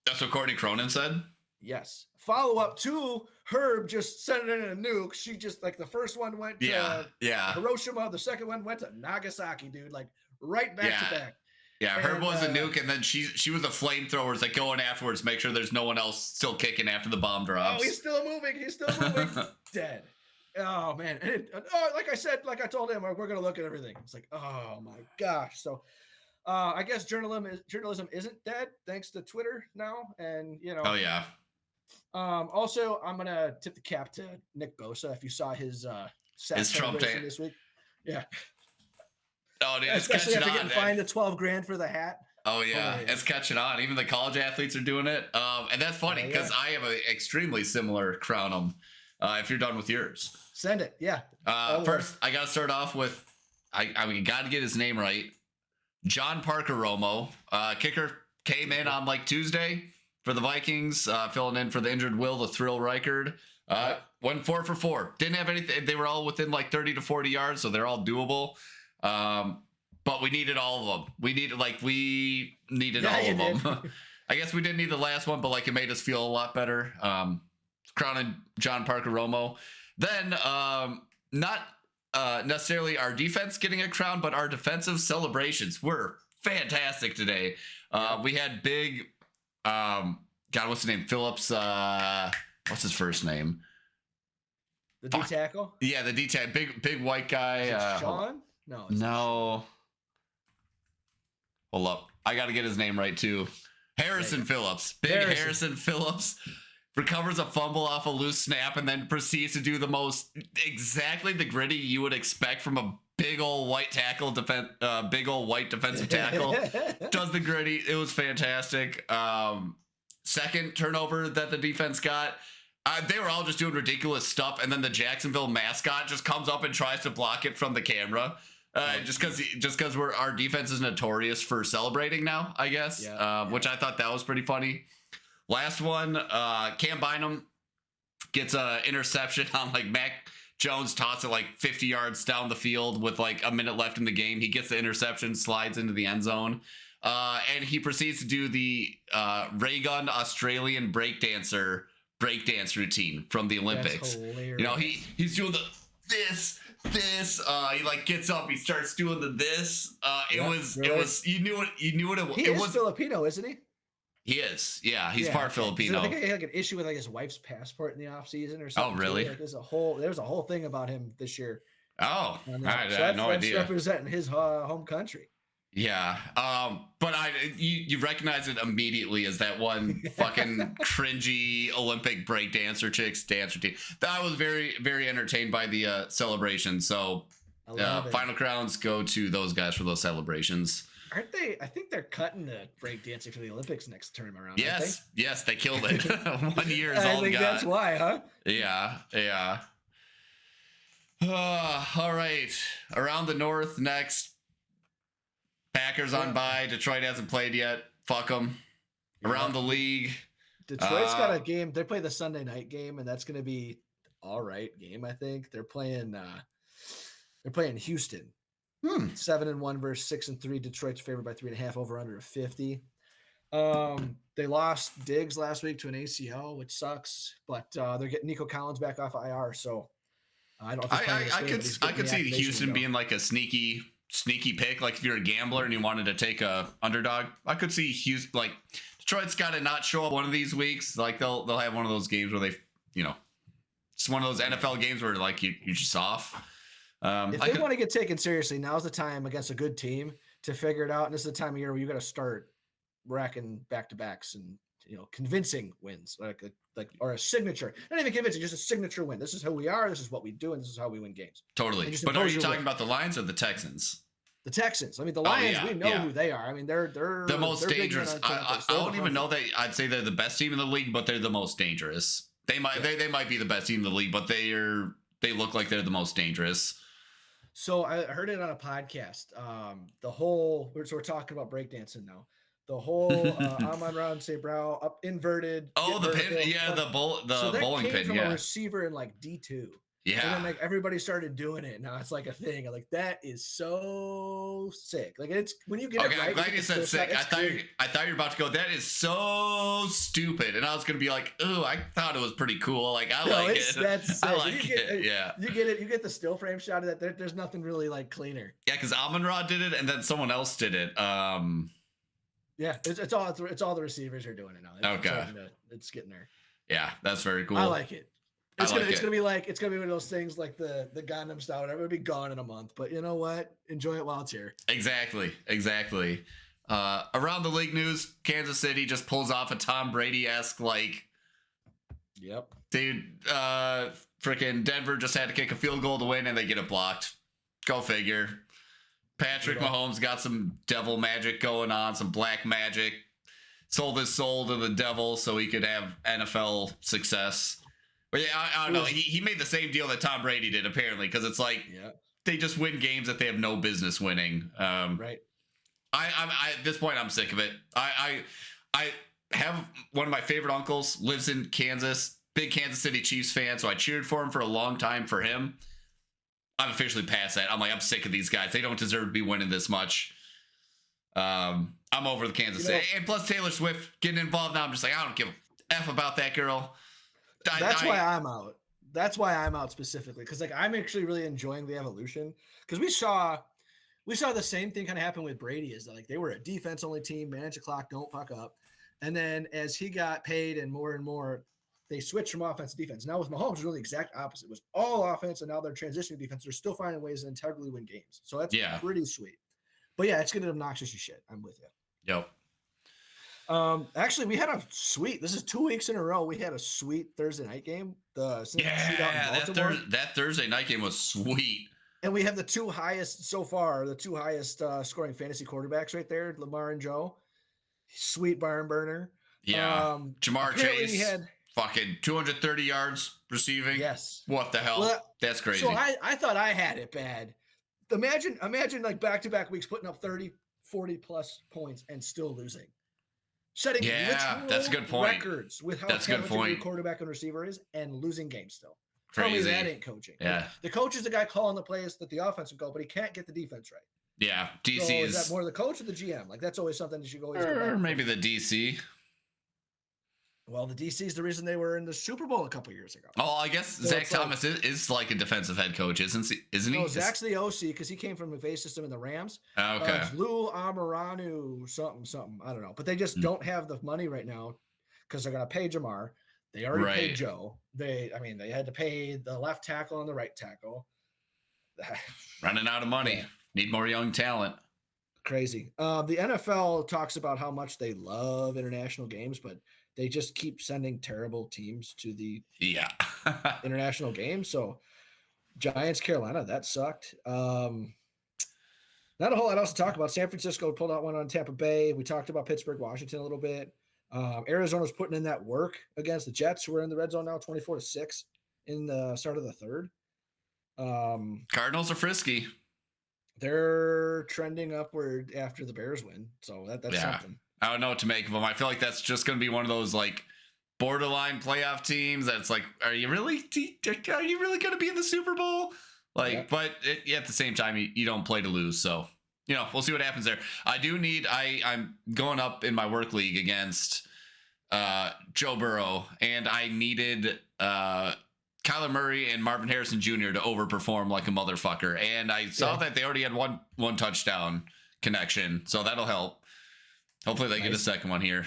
That's what Courtney Cronin said? Yes. Follow up to Herb just sending in a nuke. She just like the first one went to yeah, Hiroshima, the second one went to Nagasaki, dude. Like right back to yeah. back. Yeah, Herb And was a nuke, and then she was a flamethrower. It's like going afterwards, make sure there's no one else still kicking after the bomb drops. oh, he's still moving. He's still moving. Dead. Oh man. And like I said, like I told him, we're gonna look at everything. It's like, oh my gosh. So I guess journalism isn't dead thanks to Twitter now. And Oh yeah. Also, I'm gonna tip the cap to Nick Bosa. If you saw his Trump celebration this week, yeah, oh dude, it's especially catching after on. getting fined the $12,000 for the hat. Oh yeah, it's catching on. Even the college athletes are doing it, and that's funny because I have an extremely similar crown. If you're done with yours, send it. Yeah. First, I gotta start off with I got to get his name right. John Parker Romo, kicker, came in on like Tuesday for the Vikings, filling in for the injured Will the Thrill Reichard. Went 4 for 4. Didn't have anything. They were all within like 30 to 40 yards, so they're all doable. But we needed all of them. We needed all of them. I guess we didn't need the last one, but like it made us feel a lot better. Crowning John Parker Romo. Then not necessarily our defense getting a crown, but our defensive celebrations were fantastic today. We had big, God, what's his name? Phillips. What's his first name? The D tackle. Yeah, the D tackle. Big white guy. Sean? No. No. Hold up. I got to get his name right too. Harrison Phillips. Harrison Phillips recovers a fumble off a loose snap and then proceeds to do exactly the gritty you would expect from a big old white defensive tackle. Does the gritty. It was fantastic. Second turnover that the defense got. They were all just doing ridiculous stuff, and then the Jacksonville mascot just comes up and tries to block it from the camera. Just because our defense is notorious for celebrating now, I guess. Which I thought that was pretty funny. Last one, Cam Bynum gets an interception on like Mac Jones toss it like 50 yards down the field with like a minute left in the game. He gets the interception, slides into the end zone, and he proceeds to do the ray gun Australian breakdance routine from the Olympics. You know, he's doing this. He like gets up, he starts doing this. It was you knew what he is Filipino, isn't he? He is, yeah. He's part Filipino. I think he had like an issue with like his wife's passport in the off season or something. Oh, really? Like, there was a whole thing about him this year. Oh, I had no idea. Representing his home country. Yeah, but you recognize it immediately as that one fucking cringy Olympic break dancer chicks dance routine. I was very, very entertained by the celebration. So, final crowns go to those guys for those celebrations. Aren't they? I think they're cutting the breakdancing for the Olympics next term around. Yes, they killed it. 1 year is all I think that's why, huh? Yeah. All right, around the north next. Packers on bye. Detroit hasn't played yet. Fuck them. Around the league. Detroit's got a game. They play the Sunday night game, and that's going to be all right game. I think they're playing Houston. 7-1 versus 6-3. Detroit's favored by 3.5 over under 50. They lost Diggs last week to an ACL, which sucks. But they're getting Nico Collins back off IR. So I don't. I could see Houston being like a sneaky pick. Like if you're a gambler and you wanted to take a underdog, I could see Houston. Like Detroit's got to not show up one of these weeks. Like they'll have one of those games where they, it's one of those NFL games where like you're just off. If they want to get taken seriously, now's the time against a good team to figure it out. And this is the time of year where you got to start racking back-to-backs and convincing wins, or a signature. Not even convincing, just a signature win. This is who we are. This is what we do, and this is how we win games. Totally. But are you talking about the Lions or the Texans? The Texans. I mean, the Lions. We know who they are. I mean, they're the most dangerous. I don't even know that I'd say they're the best team in the league, but they're the most dangerous. They might be the best team in the league, but they look like they're the most dangerous. So I heard it on a podcast. We're talking about breakdancing now. The whole Amon-Ra St. Brown up inverted. Oh, the pin, the bowling pin, from a receiver in like D2. Yeah. And then like everybody started doing it. Now it's like a thing. I'm like, that is so sick. Like it's when you get Okay, it right. I'm glad you said sick. I thought you were about to go. That is so stupid, and I was gonna be like, "Ooh, I thought it was pretty cool. Like I like it. That's sick. I like it. Yeah, you get it. You get the still frame shot of that. There's nothing really like cleaner. yeah, because Amon Ra did it, and then someone else did it. Yeah, it's all the receivers are doing it now. It's getting there. Yeah, that's very cool. I like it. It's gonna be one of those things like the Gundam style. Whatever, it'll be gone in a month. But you know what? Enjoy it while it's here. Exactly. Around the league news, Kansas City just pulls off a Tom Brady-esque like. Yep. Dude, freaking Denver just had to kick a field goal to win, and they get it blocked. Go figure. Patrick Mahomes got some devil magic going on, some black magic. Sold his soul to the devil so he could have NFL success. But yeah, I don't know. He made the same deal that Tom Brady did, apparently, because it's like they just win games that they have no business winning. Right. I at this point, I'm sick of it. I have one of my favorite uncles, lives in Kansas, big Kansas City Chiefs fan, so I cheered for him for a long time for him. I'm officially past that. I'm like, I'm sick of these guys. They don't deserve to be winning this much. I'm over the Kansas City. And plus Taylor Swift getting involved now. I'm just like, I don't give a F about that girl. That's why I'm out. That's why I'm out specifically. Because like I'm actually really enjoying the evolution. Because we saw the same thing kind of happen with Brady, is that like they were a defense only team, manage the clock, don't fuck up. And then as he got paid and more, they switched from offense to defense. Now with Mahomes, it's really the exact opposite. It was all offense, and now they're transitioning defense. They're still finding ways to integrally win games. So that's pretty sweet. But yeah, it's getting obnoxious as shit. I'm with you. Yep. Actually, we had this is 2 weeks in a row. We had a sweet Thursday night game. That Thursday night game was sweet. And we have the two highest scoring fantasy quarterbacks right there, Lamar and Joe. Sweet barn burner. Yeah. Jamar Chase had fucking 230 yards receiving. Yes. What the hell? Well, that's crazy. So I thought I had it bad. Imagine like back-to-back weeks putting up 30, 40 plus points and still losing. Setting that's a good point. Records with how talented your quarterback and receiver is, and losing games still. Crazy. Tell me that ain't coaching. Yeah. The coach is the guy calling the plays that the offense would go, but he can't get the defense right. Yeah. DC so is that more the coach or the GM? Like that's always something that you always or maybe the DC. Well, the DC is the reason they were in the Super Bowl a couple years ago. Oh, I guess so Zach Thomas is like a defensive head coach, isn't he? No, Zach's the OC because he came from the McVay system in the Rams. Okay. Lou Amoranu, something. I don't know. But they just don't have the money right now because they're going to pay Jamar. They already paid Joe. They had to pay the left tackle and the right tackle. Running out of money. Yeah. Need more young talent. Crazy. The NFL talks about how much they love international games, but they just keep sending terrible teams to the international games. So Giants, Carolina, that sucked. Not a whole lot else to talk about. San Francisco pulled out one on Tampa Bay. We talked about Pittsburgh, Washington a little bit. Arizona's putting in that work against the Jets, who are in the red zone now, 24-6 in the start of the third. Cardinals are frisky. They're trending upward after the Bears win. So that's something. I don't know what to make of them. I feel like that's just going to be one of those like borderline playoff teams that's like, are you really going to be in the Super Bowl? Like, but at the same time, you don't play to lose. So, we'll see what happens there. I'm going up in my work league against Joe Burrow, and I needed Kyler Murray and Marvin Harrison Jr. to overperform like a motherfucker. And I saw that they already had one touchdown connection. So that'll help. Hopefully they get a second one here.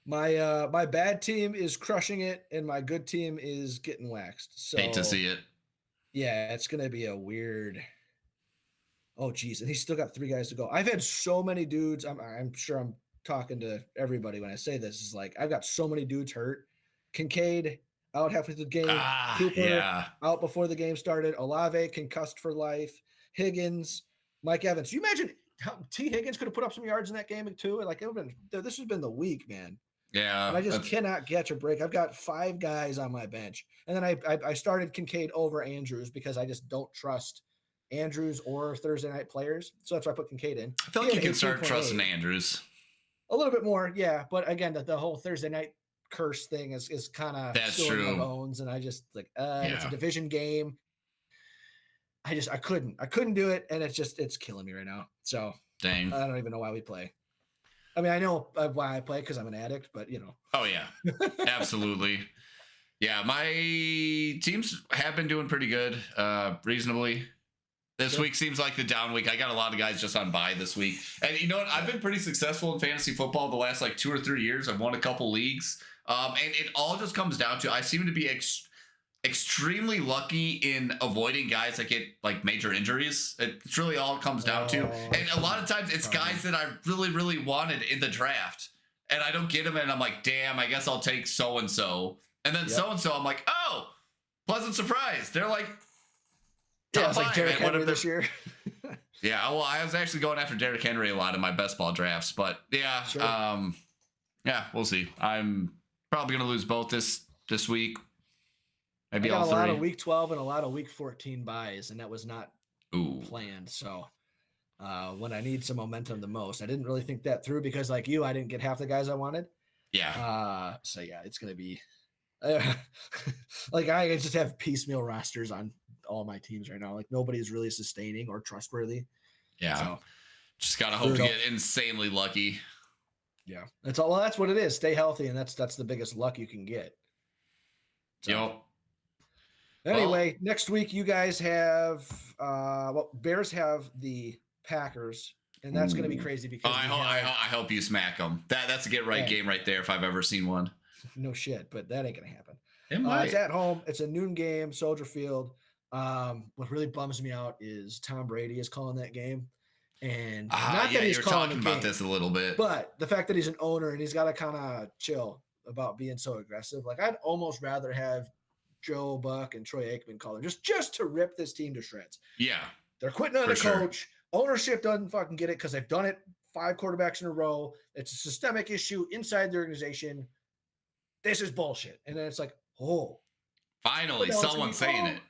My bad team is crushing it, and my good team is getting waxed. So hate to see it. Yeah, it's gonna be a weird. Oh geez, and he's still got 3 guys to go. I've had so many dudes. I'm sure I'm talking to everybody when I say this. Is like I've got so many dudes hurt. Kincaid out halfway through the game. Cooper out before the game started. Olave concussed for life. Higgins, Mike Evans. You imagine how T. Higgins could have put up some yards in that game too. Like this has been the week, man. Yeah. And I just cannot catch a break. I've got 5 guys on my bench. And then I started Kincaid over Andrews because I just don't trust Andrews or Thursday night players. So that's why I put Kincaid in. I feel like you can start trusting Andrews. A little bit more, yeah. But again, the whole Thursday night curse thing is kind of That's still in my true. bones, and I just like and it's a Yeah. division game. I couldn't do it, and it's killing me right now. So Dang. I don't even know why we play. I mean, I know why I play because I'm an addict, but Oh yeah, absolutely. Yeah, my teams have been doing pretty good, reasonably. This Sure. week seems like the down week. I got a lot of guys just on bye this week. And you know what? I've been pretty successful in fantasy football the last like 2 or 3 years. I've won a couple leagues. And it all just comes down to I seem to be extremely lucky in avoiding guys that get like major injuries. It's really all it comes down to. And a lot of times it's guys that I really, really wanted in the draft. And I don't get them. And I'm like, damn, I guess I'll take so-and-so. And then so-and-so, I'm like, oh, pleasant surprise. They're like, yeah, it's like Derrick Henry this year. Yeah, well, I was actually going after Derrick Henry a lot in my best ball drafts, but yeah, Sure. Yeah, we'll see. I'm probably gonna lose both this week. Maybe I got all a three. lot of week 12 and a lot of week 14 buys, and that was not Ooh, planned. So when I need some momentum the most, I didn't really think that through because, like you, I didn't get half the guys I wanted. yeah, So yeah, it's gonna be like I just have piecemeal rosters on all my teams right now. Like nobody's really sustaining or trustworthy. yeah. So Just gotta hope to brutal. get insanely lucky. Yeah, that's all. Well, that's what it is. Stay healthy, and that's the biggest luck you can get. So, Yep. anyway, next week you guys have Bears have the Packers, and that's going to be crazy because I hope you smack them. That's a get right game right there if I've ever seen one. no shit, but that ain't going to happen. It might. It's at home. It's a noon game, Soldier Field. What really bums me out is Tom Brady is calling that game, and not that he's you're calling talking the about game, this a little bit, but the fact that he's an owner and he's got to kind of chill about being so aggressive. Like I'd almost rather have Joe Buck and Troy Aikman call him just to rip this team to shreds. yeah, They're quitting on the sure. coach. Ownership doesn't fucking get it because they've done it 5 quarterbacks in a row. It's a systemic issue inside the organization. This is bullshit. And then it's like, oh, finally someone's saying it.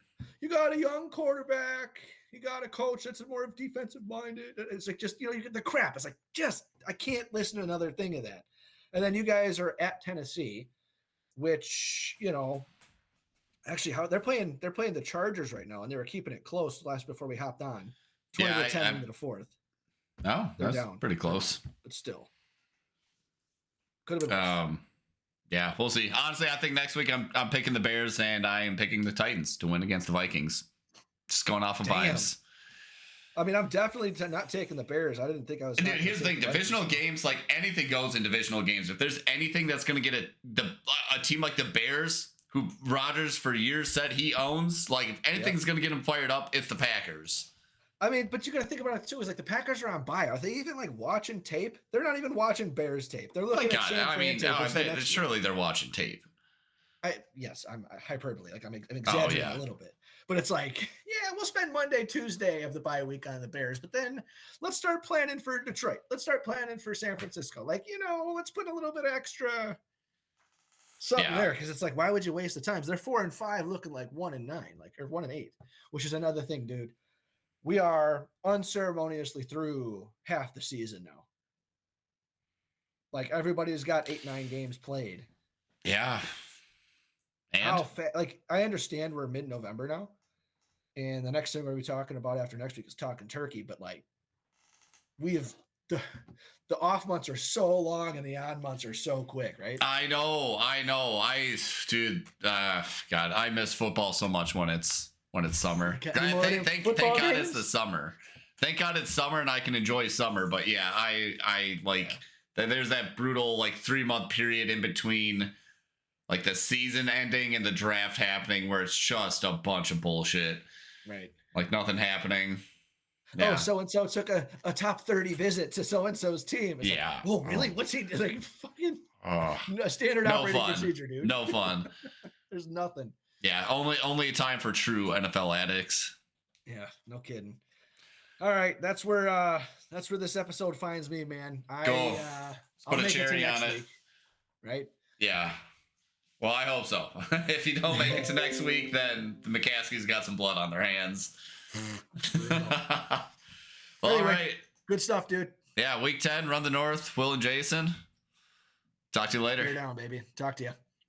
You got a young quarterback. You got a coach that's more defensive minded. It's like just, you get the crap. It's like, I can't listen to another thing of that. And then you guys are at Tennessee, which, actually how they're playing the Chargers right now, and they were keeping it close before we hopped on. 20-10 into the fourth. No, They're that's down. pretty close. But still. Could have been yeah, we'll see. Honestly, I think next week I'm picking the Bears and I am picking the Titans to win against the Vikings. Just going off of vibes. I mean, I'm definitely not taking the Bears. I didn't think I was. Dude, here's the thing: divisional games, like anything goes in divisional games. If there's anything that's going to get a team like the Bears, who Rodgers for years said he owns, like if anything's going to get him fired up, it's the Packers. I mean, but you got to think about it too. Is like the Packers are on bye. Are they even like watching tape? They're not even watching Bears tape. They're looking at San Fran tape. Surely they're watching tape. Yes, I'm hyperbole. Like I'm exaggerating a little bit, but it's like, yeah, we'll spend Monday, Tuesday of the bye week on the Bears, but then let's start planning for Detroit. Let's start planning for San Francisco. Like, let's put a little bit of extra something there, because it's like, why would you waste the time? They're 4-5, looking like 1-9, like or 1-8, which is another thing, dude. We are unceremoniously through half the season now. Like everybody's got 8-9 games played. Yeah. And how fast? Like I understand we're mid-November now, and the next thing we're gonna be talking about after next week is talking turkey. But like, we have the off months are so long and the on months are so quick, right? I know. God, I miss football so much when it's summer. Thank God it's the summer. Thank God it's summer and I can enjoy summer. But yeah, I like there's that brutal like 3-month period in between like the season ending and the draft happening where it's just a bunch of bullshit. Right. Like nothing happening. Yeah. Oh, so-and-so took a top 30 visit to so-and-so's team. It's yeah. Like, oh, really? What's he like? Fucking standard operating procedure, dude. No fun. There's nothing. Yeah, only a time for true NFL addicts. Yeah, no kidding. All right, that's where this episode finds me, man. Go. I'll put a cherry on it. Week, right? Yeah. Well, I hope so. If you don't make it to next week, then the McCaskies got some blood on their hands. Well, anyway, all right. Good stuff, dude. Yeah, week 10, run the North, Will and Jason. Talk to you later. Bear down, baby. Talk to you.